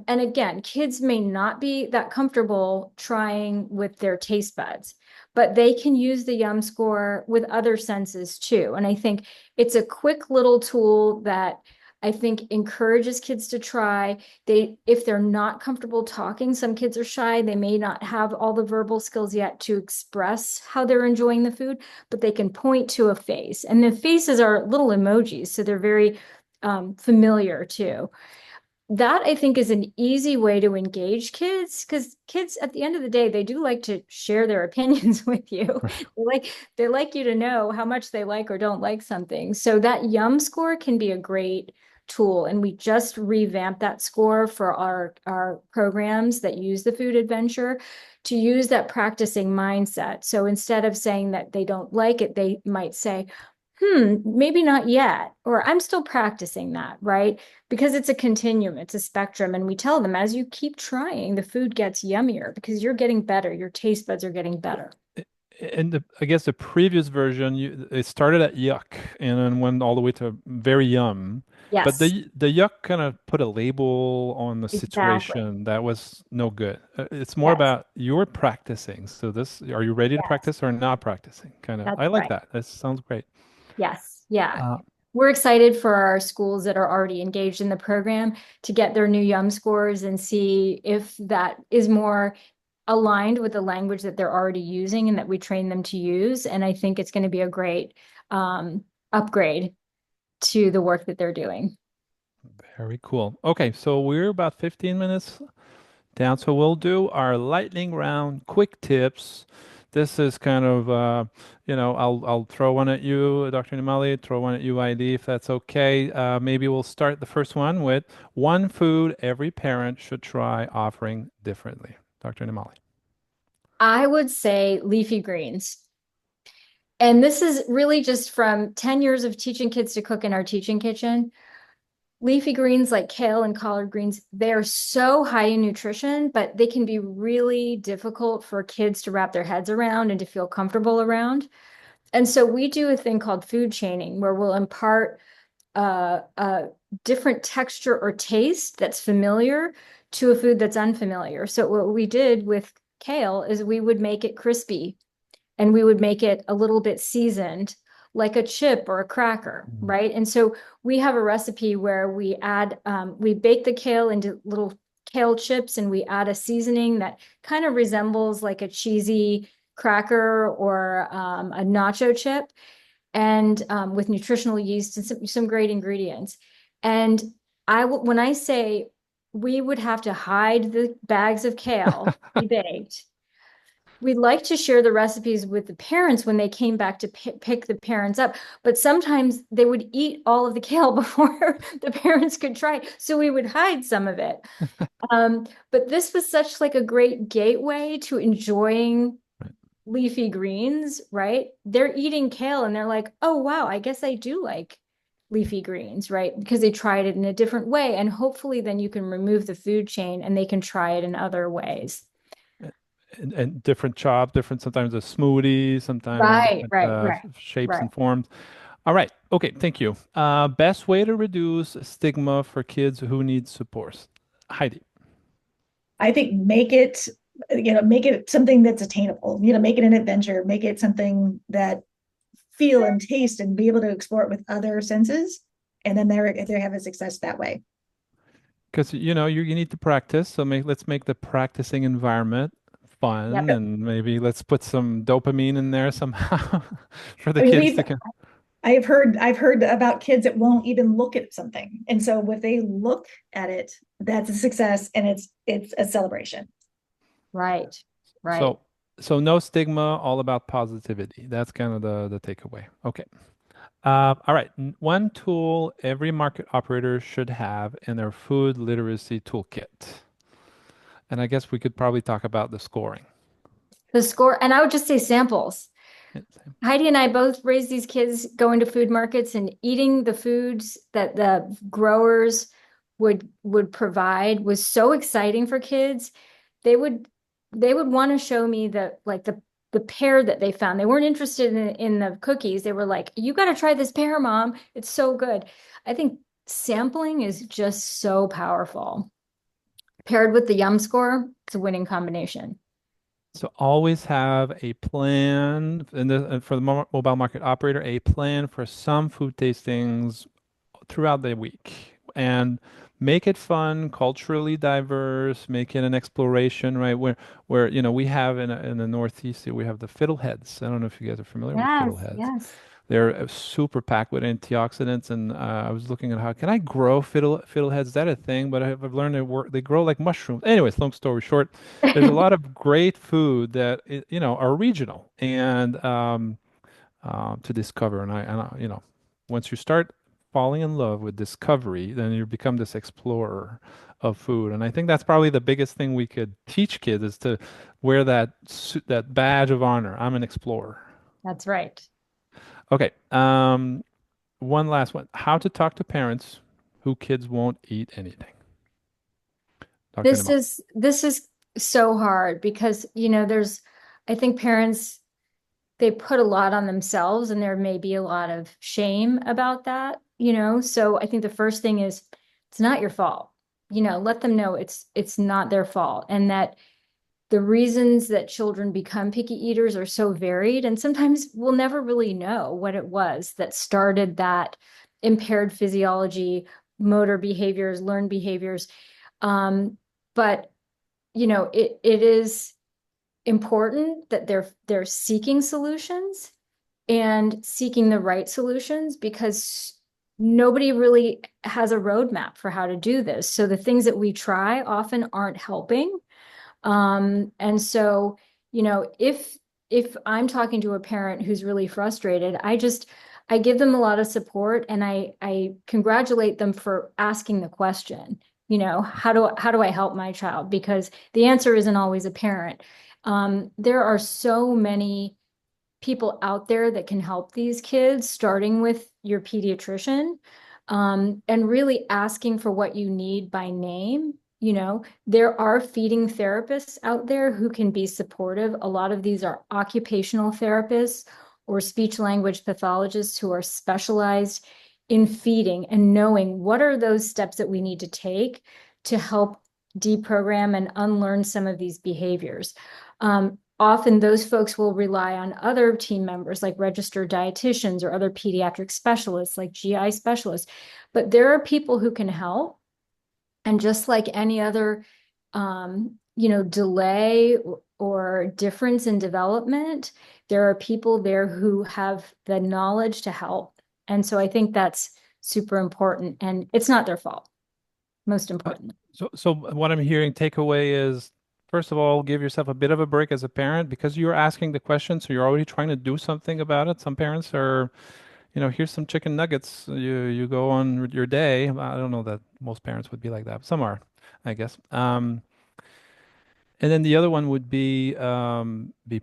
again, kids may not be that comfortable trying with their taste buds, but they can use the Yum Score with other senses too. And I think it's a quick little tool that I think encourages kids to try. If they're not comfortable talking, some kids are shy, they may not have all the verbal skills yet to express how they're enjoying the food, but they can point to a face. And the faces are little emojis, so they're very familiar too. That I think is an easy way to engage kids, because kids at the end of the day, they do like to share their opinions with you. They like you to know how much they like or don't like something. So that Yum Score can be a great tool. And we just revamped that score for our programs that use the food adventure to use that practicing mindset. So instead of saying that they don't like it, they might say, maybe not yet, or I'm still practicing that, right? Because it's a continuum, it's a spectrum. And we tell them as you keep trying, the food gets yummier because you're getting better. Your taste buds are getting better. And I guess the previous version, it started at yuck and then went all the way to very yum. But Yes, the yuck kind of put a label on the exactly. situation that was no good. It's more Yes, about you're practicing. So are you ready to yes, practice or not practicing? Kind of. that's I like right. that. That sounds great. Yes, yeah. Uh, We're excited for our schools that are already engaged in the program to get their new Yum Scores and see if that is more aligned with the language that they're already using and that we train them to use. And I think it's going to be a great upgrade to the work that they're doing. Very cool. Okay, so we're about 15 minutes down. So we'll do our lightning round quick tips. This is kind of I'll throw one at you, Dr. Nimali, throw one at you, ID, if that's okay. Maybe we'll start the first one with one food every parent should try offering differently. Dr. Nimali. I would say leafy greens. And this is really just from 10 years of teaching kids to cook in our teaching kitchen. Leafy greens like kale and collard greens, they're so high in nutrition, but they can be really difficult for kids to wrap their heads around and to feel comfortable around. And so we do a thing called food chaining where we'll impart a different texture or taste that's familiar to a food that's unfamiliar. So what we did with kale is we would make it crispy and we would make it a little bit seasoned like a chip or a cracker, Mm. right? And so we have a recipe where we bake the kale into little kale chips and we add a seasoning that kind of resembles like a cheesy cracker or a nacho chip and with nutritional yeast and some great ingredients. And when I say we would have to hide the bags of kale we baked, we'd like to share the recipes with the parents when they came back to pick the parents up, but sometimes they would eat all of the kale before the parents could try. So we would hide some of it. But this was such like a great gateway to enjoying leafy greens, right? They're eating kale and they're like, oh, wow, I guess I do like leafy greens, right? Because they tried it in a different way. And hopefully then you can remove the food chain and they can try it in other ways. And different chop, different sometimes a smoothie, sometimes in Right, different right, right, shapes right. and forms. All right. Okay. Thank you. Best way to reduce stigma for kids who need support. Heidi. I think make it something that's attainable, make it an adventure, make it something that feel and taste and be able to explore it with other senses. And then they have a success that way. Because you need to practice. So let's make the practicing environment fun, Yep. and maybe let's put some dopamine in there somehow for the I mean, kids to get. I've heard about kids that won't even look at something. And so if they look at it, that's a success and it's a celebration. Right. Right. So, so no stigma, all about positivity. That's kind of the takeaway. Okay. All right. One tool every market operator should have in their food literacy toolkit. And I guess we could probably talk about the scoring. The score, and I would just say samples. It's- Heidi and I both raised these kids going to food markets and eating the foods that the growers would provide was so exciting for kids. They would they would want to show me the pear that they found. They weren't interested in the cookies. They were like, "You got to try this pear, Mom. It's so good." I think sampling is just so powerful. Paired with the Yum score, it's a winning combination. So always have a plan for the mobile market operator, a plan for some food tastings throughout the week, and make it fun, culturally diverse, make it an exploration, right? Where we have in the Northeast here, we have the fiddleheads. I don't know if you guys are familiar with Yes, fiddleheads. yes. They're super packed with antioxidants, and I was looking at how can I grow fiddleheads? Is that a thing? But I've learned they grow like mushrooms. Anyways, long story short, there's a lot of great food that are regional and to discover. And once you start falling in love with discovery, then you become this explorer of food. And I think that's probably the biggest thing we could teach kids is to wear that badge of honor. I'm an explorer. That's right. Okay. One last one. How to talk to parents who kids won't eat anything. Dr. This Nimali. is this is so hard because, I think parents they put a lot on themselves and there may be a lot of shame about that. So I think the first thing is it's not your fault. Let them know it's not their fault and that the reasons that children become picky eaters are so varied and sometimes we'll never really know what it was that started that impaired physiology, motor behaviors, learned behaviors. But it is important that they're seeking solutions and seeking the right solutions because nobody really has a roadmap for how to do this. So the things that we try often aren't helping. And so, if I'm talking to a parent who's really frustrated, I give them a lot of support and I congratulate them for asking the question, how do I help my child? Because the answer isn't always apparent. There are so many people out there that can help these kids, starting with your pediatrician, and really asking for what you need by name. There are feeding therapists out there who can be supportive. A lot of these are occupational therapists or speech language pathologists who are specialized in feeding and knowing what are those steps that we need to take to help deprogram and unlearn some of these behaviors. Often those folks will rely on other team members like registered dietitians or other pediatric specialists like GI specialists. But there are people who can help. And just like any other, delay or difference in development, there are people there who have the knowledge to help. And so I think that's super important. And it's not their fault, most importantly. So what I'm hearing takeaway is, first of all, give yourself a bit of a break as a parent because you're asking the question, so you're already trying to do something about it. Some parents are, here's some chicken nuggets. You go on with your day. I don't know that most parents would be like that. Some are, I guess. And then the other one would be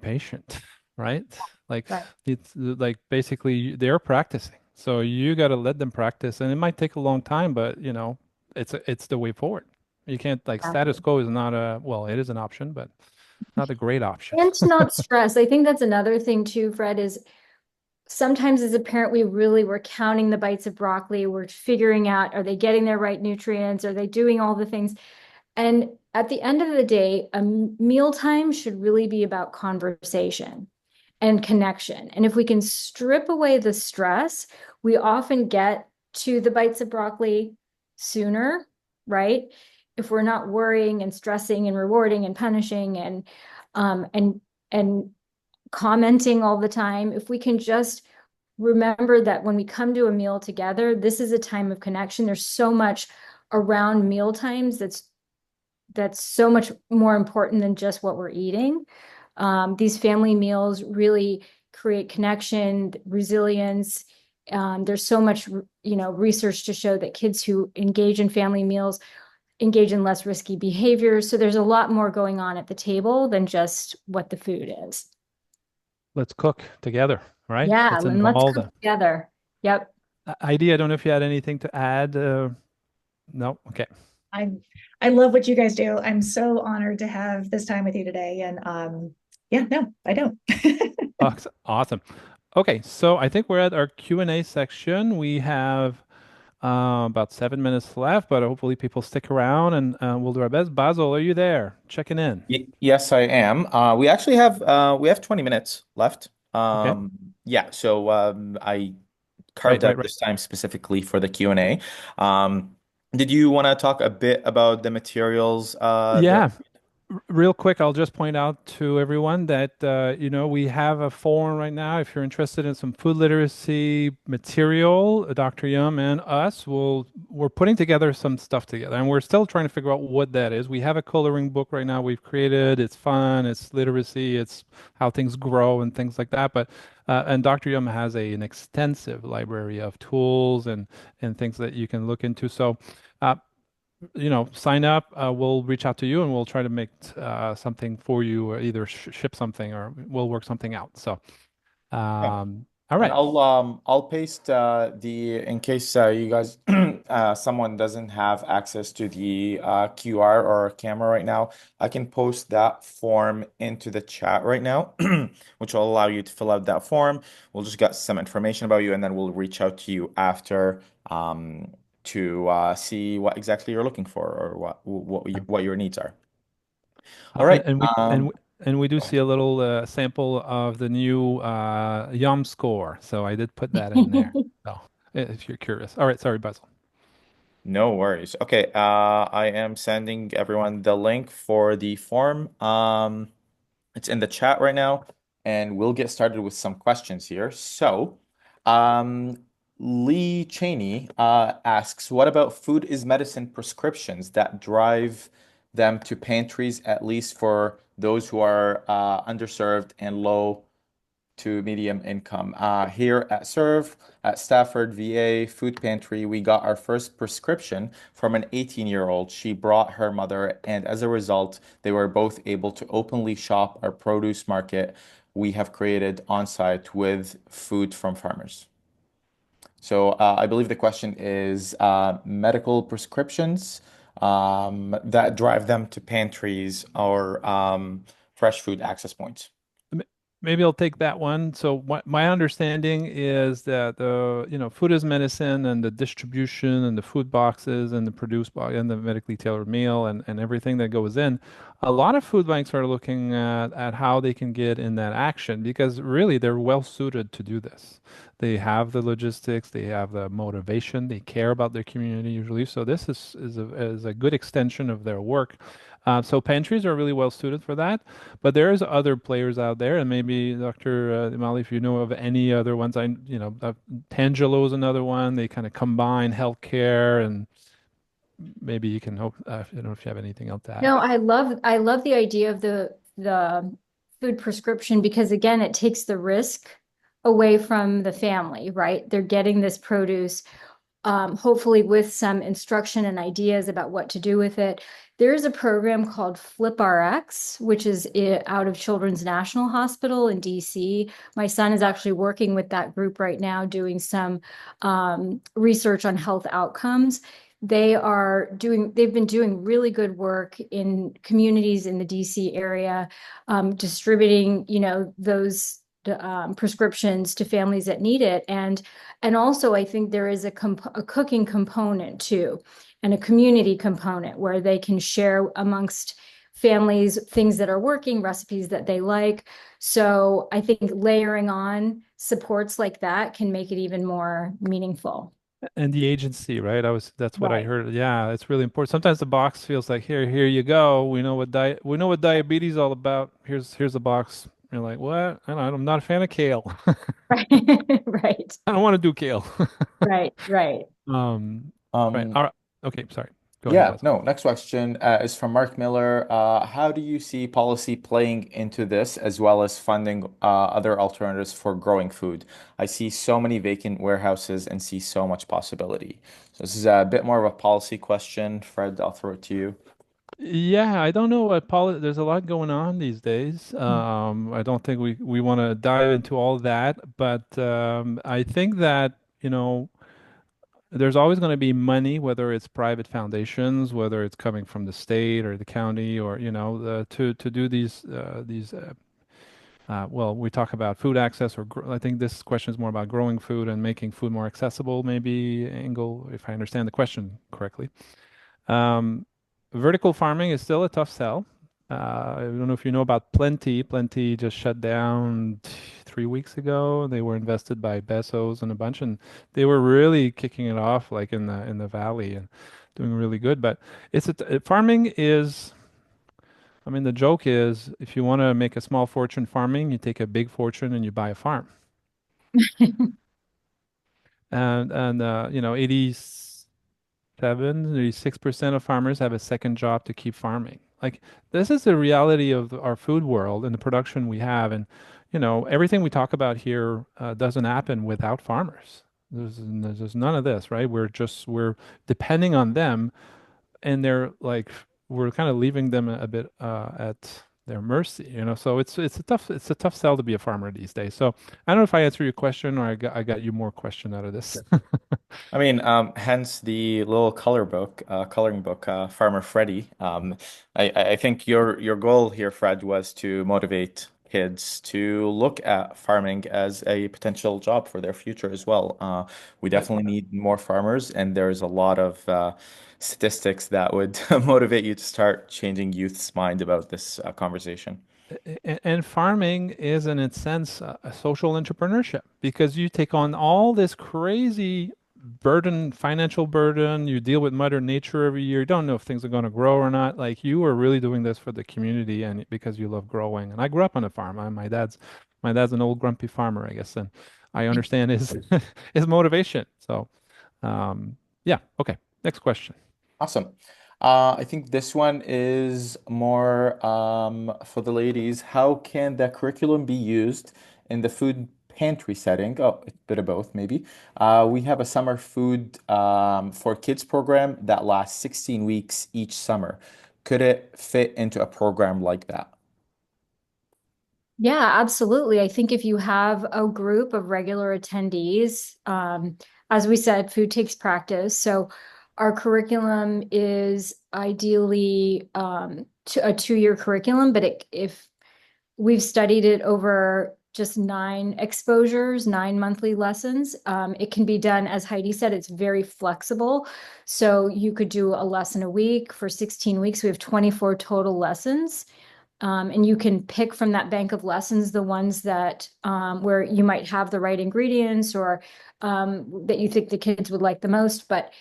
patient, right? Like Right. it's like basically they're practicing. So you got to let them practice and it might take a long time, but it's the way forward. You can't like status Exactly. quo is not well, it is an option, but not a great option. And to not stress. I think that's another thing too, Fred, is sometimes as a parent, we really were counting the bites of broccoli. We're figuring out, are they getting their right nutrients? Are they doing all the things? And at the end of the day, a mealtime should really be about conversation and connection. And if we can strip away the stress, we often get to the bites of broccoli sooner, right? if we're not worrying and stressing and rewarding and punishing and commenting all the time, if we can just remember that when we come to a meal together, this is a time of connection. There's so much around meal times that's so much more important than just what we're eating. These family meals really create connection, resilience. There's so much, research to show that kids who engage in family meals engage in less risky behaviors. So there's a lot more going on at the table than just what the food is. Let's cook together, right? Yeah, Let's and let's involve cook together. Yep. Heidi, I don't know if you had anything to add. No? Okay. I love what you guys do. I'm so honored to have this time with you today. And yeah, no, I don't. Awesome. Okay, so I think we're at our Q&A section. We have about 7 minutes left, but hopefully people stick around and we'll do our best. Basil, are you there? Checking in. Yes, I am. We have 20 minutes left. Okay. Yeah, so I Right, carved right, out right. this time specifically for the Q&A. Did you want to talk a bit about the materials that Yeah. Real quick, I'll just point out to everyone that we have a forum right now. If you're interested in some food literacy material, Dr. Yum and us we're putting together some stuff together, and we're still trying to figure out what that is. We have a coloring book right now we've created. It's fun, it's literacy, it's how things grow and things like that. But and Dr. Yum has an extensive library of tools and things that you can look into. So. Sign up. We'll reach out to you and we'll try to make something for you, or either ship something or we'll work something out. So, all And right. I'll paste the in case you guys someone doesn't have access to the QR or camera right now, I can post that form into the chat right now, which will allow you to fill out that form. We'll just get some information about you, and then we'll reach out to you after to see what exactly you're looking for or what your needs are. All And, right. and we and we do see a little sample of the new Yum score. So I did put that in there. So if you're curious. All right. Sorry, Basil. No worries. Okay, I am sending everyone the link for the form. It's in the chat right now, and we'll get started with some questions here. So, um, Lee Cheney asks, what about food is medicine prescriptions that drive them to pantries, at least for those who are underserved and low to medium income. Here at Serve, at Stafford VA Food Pantry, we got our first prescription from an 18-year-old. She brought her mother, and as a result, they were both able to openly shop our produce market we have created on site with food from farmers. So I believe the question is medical prescriptions that drive them to pantries or fresh food access points. Maybe I'll take that one. So my understanding is that food is medicine, and the distribution and the food boxes and the produce box and the medically tailored meal and everything that goes in. A lot of food banks are looking at how they can get in that action, because really they're well suited to do this. They have the logistics, they have the motivation, they care about their community usually. So this is a good extension of their work. So pantries are really well suited for that. But there's other players out there, and maybe Dr. Nimali, if you know of any other ones, Tangelo is another one. They kind of combine healthcare, and maybe you can hope. I don't know if you have anything else to add. No, I love the idea of the food prescription, because again, it takes the risk away from the family, right? They're getting this produce, hopefully with some instruction and ideas about what to do with it. There is a program called FlipRx, which is out of Children's National Hospital in DC. My son is actually working with that group right now, doing some research on health outcomes. They've been doing really good work in communities in the DC area, distributing, those prescriptions to families that need it. And also, I think there is a cooking component too, and a community component where they can share amongst families things that are working, recipes that they like. So I think layering on supports like that can make it even more meaningful. And the agency, right? That's what I Right. heard. Yeah, it's really important. Sometimes the box feels like, here you go. We know what diabetes is all about. Here's the box. You're like, what? I don't know, I'm not a fan of kale. Right. Right. I don't want to do kale. Right. Right. Um, right. Um, All right. Okay, sorry. Go ahead, yeah, Buzz. no, next question is from Mark Miller. How do you see policy playing into this as well as funding other alternatives for growing food? I see so many vacant warehouses and see so much possibility. So this is a bit more of a policy question. Fred, I'll throw it to you. Yeah, I don't know what there's a lot going on these days. I don't think we want to dive into all that, but I think that, there's always going to be money, whether it's private foundations, whether it's coming from the state or the county, or to do these. Well, we talk about food access, I think this question is more about growing food and making food more accessible, maybe, Engel, if I understand the question correctly. Um, Vertical farming is still a tough sell. I don't know if you know about Plenty. Plenty just shut down 3 weeks ago. They were invested by Bezos and a bunch, and they were really kicking it off, like in the valley, and doing really good. But farming is. I mean, the joke is, if you want to make a small fortune farming, you take a big fortune and you buy a farm. And 86% of farmers have a second job to keep farming. Like, this is the reality of our food world and the production we have. And, everything we talk about here doesn't happen without farmers. There's none of this, right? We're depending on them, and we're kind of leaving them a bit at their mercy. So it's a tough sell to be a farmer these days. So I don't know if I answered your question, or I got you more question out of this. I mean, hence the little coloring book, Farmer Freddy. I think your goal here, Fred, was to motivate kids to look at farming as a potential job for their future as well. We Right. definitely need more farmers, and there's a lot of statistics that would motivate you to start changing youth's mind about this conversation. And farming is, in its sense, a social entrepreneurship, because you take on all this crazy burden, financial burden. You deal with Mother Nature every year. You don't know if things are going to grow or not. Like, you are really doing this for the community and because you love growing. And I grew up on a farm. My dad's an old grumpy farmer, I guess, and I understand his his motivation. So, yeah. Okay. Next question. Awesome. I think this one is more for the ladies. How can the curriculum be used in the food pantry setting? Oh, a bit of both, maybe. We have a summer food for kids program that lasts 16 weeks each summer. Could it fit into a program like that? Yeah, absolutely. I think if you have a group of regular attendees, as we said, food takes practice. So our curriculum is ideally a 2-year curriculum, but if we've studied it over just 9 exposures, 9 monthly lessons, it can be done, as Heidi said, it's very flexible. So you could do a lesson a week for 16 weeks. We have 24 total lessons. And you can pick from that bank of lessons the ones that where you might have the right ingredients, or that you think the kids would like the most. But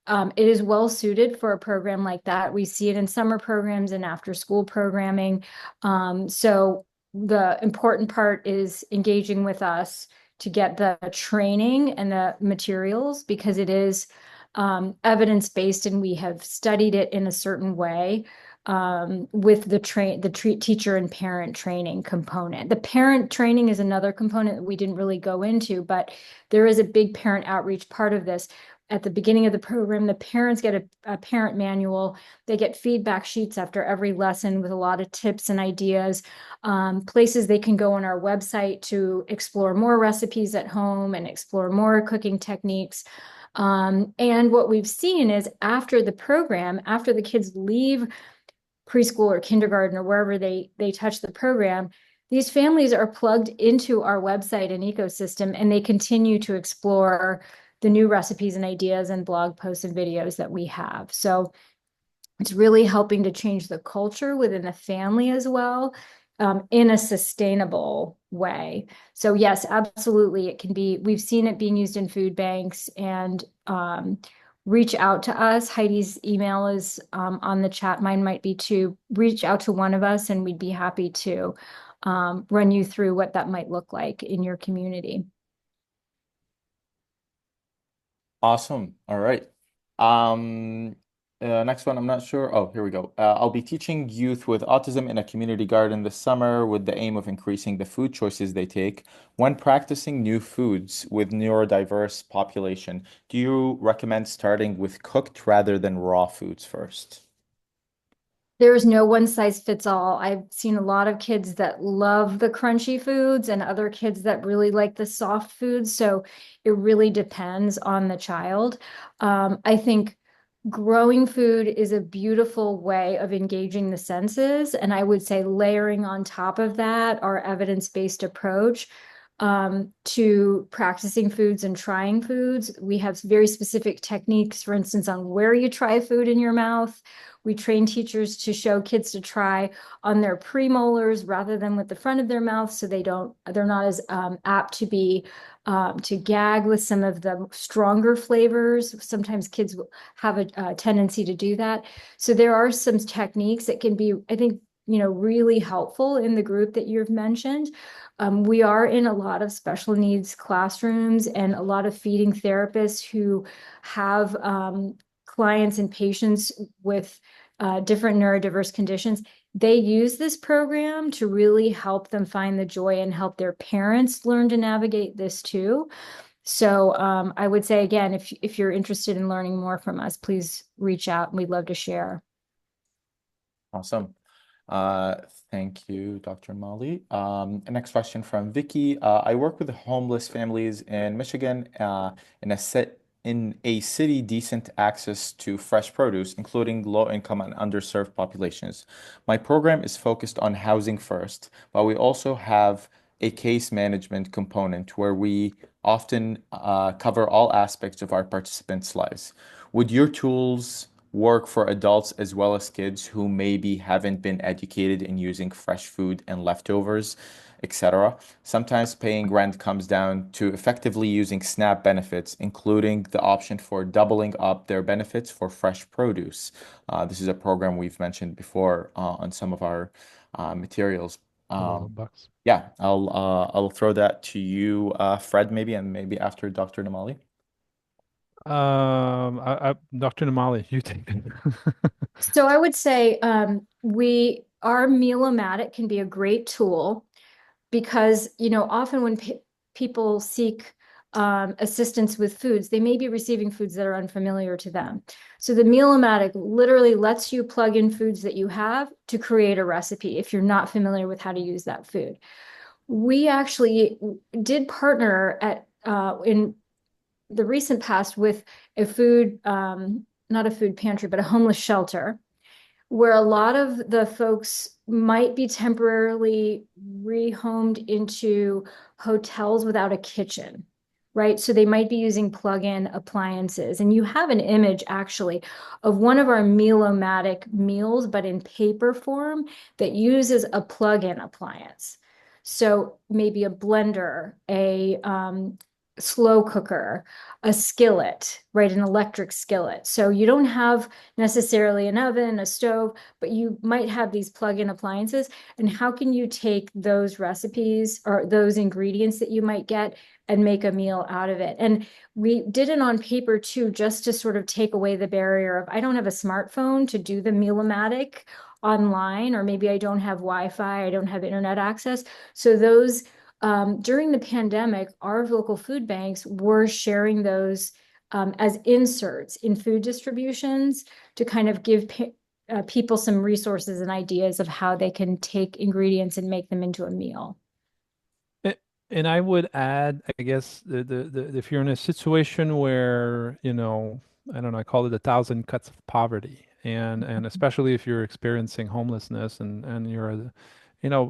it is well suited for a program like that. We see it in summer programs and after school programming. So the important part is engaging with us to get the training and the materials, because it is evidence-based and we have studied it in a certain way, with the teacher and parent training component. The parent training is another component that we didn't really go into, but there is a big parent outreach part of this. At the beginning of the program, the parents get a parent manual. They get feedback sheets after every lesson with a lot of tips and ideas, places they can go on our website to explore more recipes at home and explore more cooking techniques. And what we've seen is after the program, after the kids leave preschool or kindergarten or wherever they touch the program, these families are plugged into our website and ecosystem, and they continue to explore the new recipes and ideas and blog posts and videos that we have. So it's really helping to change the culture within the family as well. in a sustainable way. So yes, absolutely, it can be. We've seen it being used in food banks, and reach out to us. Heidi's email is on the chat. Mine might be too. Reach out to one of us, and we'd be happy to run you through what that might look like in your community. Awesome. All right. Um, Next one, I'm not sure. Oh, here we go. I'll be teaching youth with autism in a community garden this summer with the aim of increasing the food choices they take when practicing new foods with neurodiverse population. Do you recommend starting with cooked rather than raw foods first? There's no one size fits all. I've seen a lot of kids that love the crunchy foods and other kids that really like the soft foods. So it really depends on the child. I think growing food is a beautiful way of engaging the senses. And I would say layering on top of that our evidence-based approach to practicing foods and trying foods. We have very specific techniques, for instance, on where you try food in your mouth. We train teachers to show kids to try on their premolars rather than with the front of their mouth, so they're not as apt to be to gag with some of the stronger flavors. Sometimes kids have a tendency to do that. So there are some techniques that can be, I think, really helpful in the group that you've mentioned. We are in a lot of special needs classrooms and a lot of feeding therapists who have clients and patients with different neurodiverse conditions. They use this program to really help them find the joy and help their parents learn to navigate this too. So I would say, again, if you're interested in learning more from us, please reach out and we'd love to share. Awesome. Thank you, Dr. Molly. Next question from Vicky. I work with homeless families in Michigan in a city decent access to fresh produce, including low-income and underserved populations. My program is focused on housing first, but we also have a case management component where we often cover all aspects of our participants' lives. Would your tools work for adults as well as kids who maybe haven't been educated in using fresh food and leftovers, etc.? Sometimes paying rent comes down to effectively using SNAP benefits, including the option for doubling up their benefits for fresh produce. This is a program we've mentioned before on some of our materials. Bucks. Yeah, I'll throw that to you, Fred, maybe, and maybe after Dr. Namali. Dr. Nimali, you take it. So I would say our Meal-O-Matic can be a great tool because, often when people seek assistance with foods, they may be receiving foods that are unfamiliar to them. So the Meal-O-Matic literally lets you plug in foods that you have to create a recipe if you're not familiar with how to use that food. We actually did partner in the recent past with a food, not a food pantry, but a homeless shelter, where a lot of the folks might be temporarily rehomed into hotels without a kitchen, right? So they might be using plug-in appliances. And you have an image actually of one of our Meal-O-Matic meals, but in paper form that uses a plug-in appliance. So maybe a blender, a slow cooker, a skillet, right? An electric skillet. So you don't have necessarily an oven, a stove, but you might have these plug-in appliances. And how can you take those recipes or those ingredients that you might get and make a meal out of it? And we did it on paper too, just to sort of take away the barrier of, I don't have a smartphone to do the Meal-O-Matic online, or maybe I don't have Wi-Fi, I don't have internet access. So those during the pandemic, our local food banks were sharing those as inserts in food distributions to kind of give people some resources and ideas of how they can take ingredients and make them into a meal. And I would add, I guess, if you're in a situation where, I don't know, I call it 1,000 cuts of poverty, and especially if you're experiencing homelessness and you're,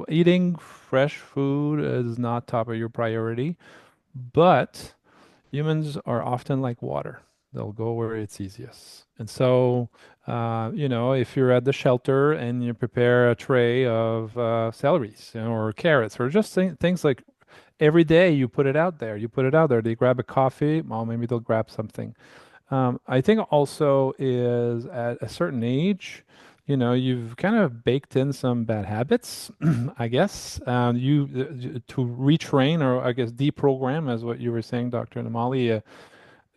eating fresh food is not top of your priority, but humans are often like water. They'll go where it's easiest. And so, if you're at the shelter and you prepare a tray of celeries, or carrots, or just things like every day you put it out there, they grab a coffee, well, maybe they'll grab something. I think also is at a certain age, you've kind of baked in some bad habits, I guess. To retrain, or I guess deprogram, as what you were saying, Dr. Nimali,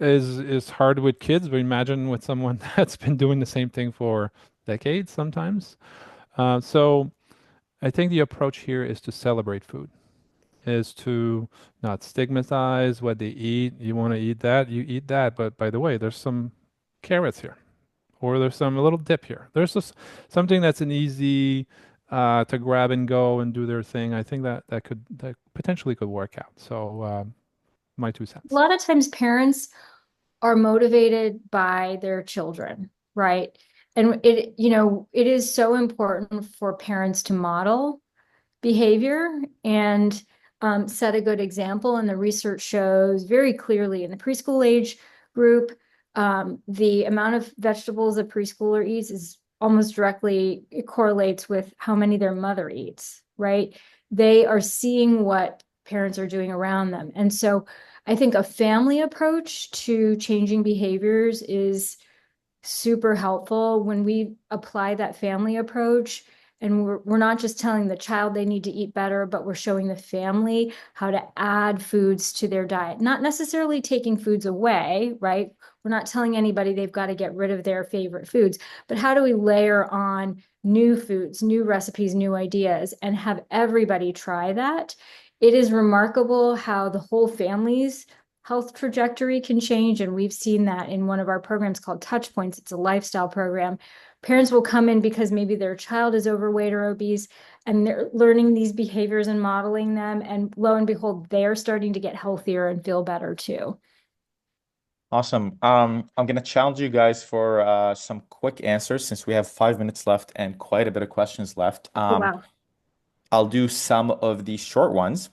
is hard with kids, but imagine with someone that's been doing the same thing for decades sometimes. So I think the approach here is to celebrate food, is to not stigmatize what they eat. You want to eat that, you eat that. But by the way, there's some carrots here, or there's some a little dip here. There's just something that's an easy to grab and go and do their thing. I think that potentially could work out. So my two A cents. lot of times parents are motivated by their children, right? And it is so important for parents to model behavior and set a good example. And the research shows very clearly in the preschool age group, the amount of vegetables a preschooler eats is almost directly, it correlates with how many their mother eats, right? They are seeing what parents are doing around them. And so I think a family approach to changing behaviors is super helpful when we apply that family approach. And we're not just telling the child they need to eat better, but we're showing the family how to add foods to their diet, not necessarily taking foods away, right? We're not telling anybody they've got to get rid of their favorite foods, but how do we layer on new foods, new recipes, new ideas, and have everybody try that? It is remarkable how the whole family's health trajectory can change. And we've seen that in one of our programs called Touch Points. It's a lifestyle program. Parents will come in because maybe their child is overweight or obese, and they're learning these behaviors and modeling them. And lo and behold, they're starting to get healthier and feel better too. Awesome. I'm going to challenge you guys for some quick answers since we have 5 minutes left and quite a bit of questions left. Oh, wow. I'll do some of the short ones,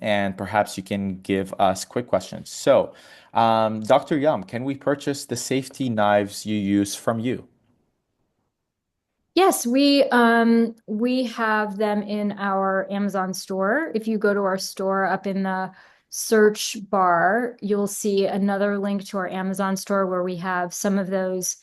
and perhaps you can give us quick questions. So, Dr. Yum, can we purchase the safety knives you use from you? Yes, we have them in our Amazon store. If you go to our store up in the search bar, you'll see another link to our Amazon store where we have some of those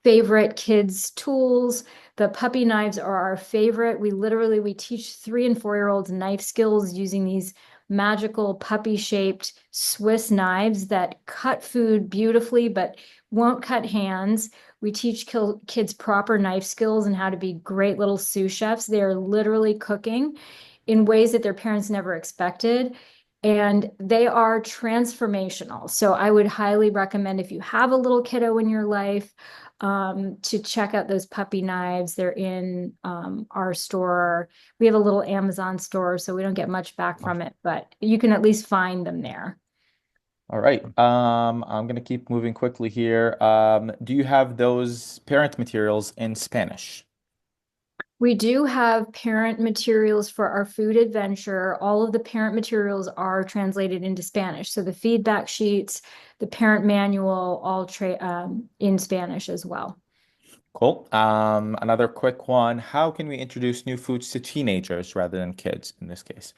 favorite kids tools. The puppy knives are our favorite. We teach 3 and 4-year-olds knife skills using these magical puppy shaped Swiss knives that cut food beautifully, but won't cut hands. We teach kids proper knife skills and how to be great little sous chefs. They are literally cooking in ways that their parents never expected. And they are transformational. So I would highly recommend, if you have a little kiddo in your life, to check out those puppy knives. They're in our store. We have a little Amazon store, so we don't get much back from it, but you can at least find them there. All right. I'm going to keep moving quickly here. Do you have those parent materials in Spanish? We do have parent materials for our food adventure. All of the parent materials are translated into Spanish. So the feedback sheets, the parent manual, all in Spanish as well. Cool. Another quick one. How can we introduce new foods to teenagers rather than kids in this case?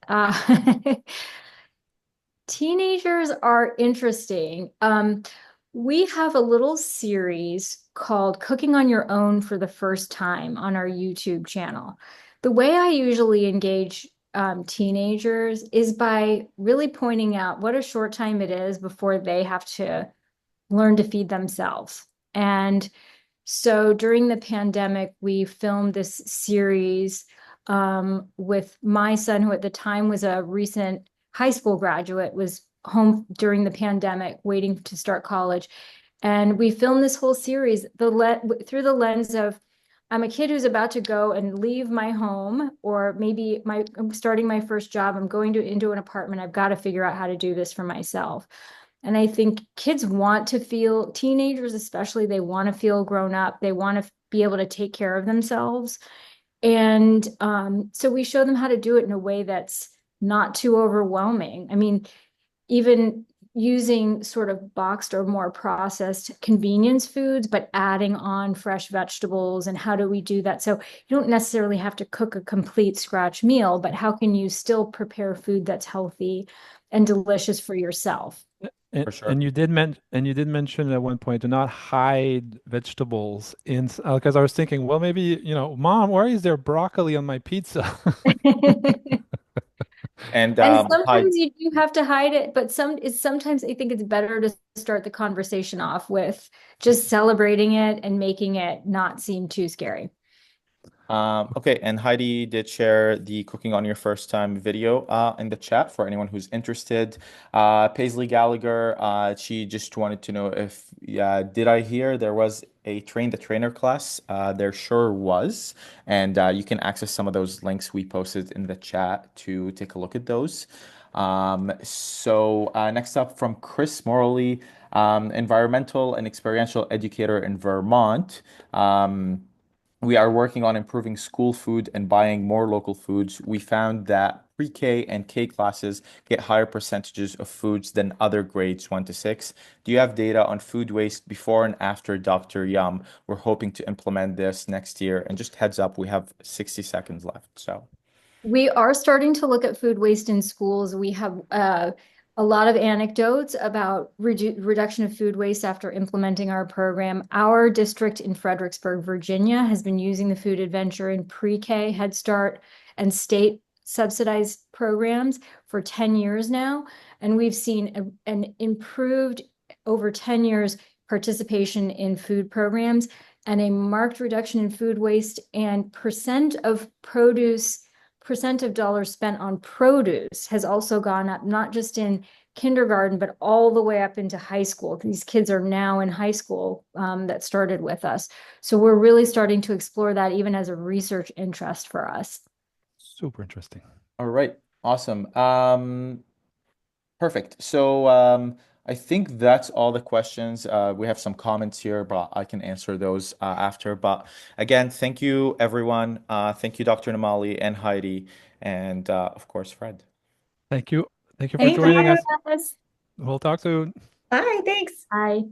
Uh, Teenagers are interesting. We have a little series called Cooking on Your Own for the First Time on our YouTube channel. The way I usually engage teenagers is by really pointing out what a short time it is before they have to learn to feed themselves. And so during the pandemic, we filmed this series with my son, who at the time was a recent high school graduate, was home during the pandemic, waiting to start college. And we filmed this whole series through the lens of, I'm a kid who's about to go and leave my home, or maybe I'm starting my first job. I'm going into an apartment. I've got to figure out how to do this for myself. And I think kids want to feel, teenagers especially, they want to feel grown up. They want to be able to take care of themselves. And so we show them how to do it in a way that's not too overwhelming. I mean, even using sort of boxed or more processed convenience foods, but adding on fresh vegetables. And how do we do that? So you don't necessarily have to cook a complete scratch meal, but how can you still prepare food that's healthy and delicious for yourself? And, For sure. and you did mention at one point, do not hide vegetables in, because I was thinking, well, maybe, Mom, why is there broccoli on my pizza? And And hi, sometimes you do have to hide it, but sometimes I think it's better to start the conversation off with just celebrating it and making it not seem too scary. Okay, and Heidi did share the cooking on your first time video in the chat for anyone who's interested. Paisley Gallagher, she just wanted to know if, did I hear there was a train the trainer class? There sure was, and you can access some of those links we posted in the chat to take a look at those. Next up from Chris Morley, environmental and experiential educator in Vermont. We are working on improving school food and buying more local foods. We found that pre-K and K classes get higher percentages of foods than other grades 1 to 6. Do you have data on food waste before and after Dr. Yum? We're hoping to implement this next year. And just heads up, we have 60 seconds left. So, We are starting to look at food waste in schools. We have a lot of anecdotes about reduction of food waste after implementing our program. Our district in Fredericksburg, Virginia, has been using the Food Adventure in pre-K, Head Start, and state subsidized programs for 10 years now. And we've seen an improved over 10 years participation in food programs and a marked reduction in food waste and percent of dollars spent on produce has also gone up, not just in kindergarten, but all the way up into high school. These kids are now in high school that started with us. So we're really starting to explore that even as a research interest for us. Super interesting. all right, awesome. Perfect. I think that's all the questions. We have some comments here, but I can answer those after. But again, thank you, everyone. Thank you, Dr. Nimali and Heidi, and of course, Fred. Thank you. Thank you for Thank joining you. us. We'll talk soon. Bye, thanks. Bye.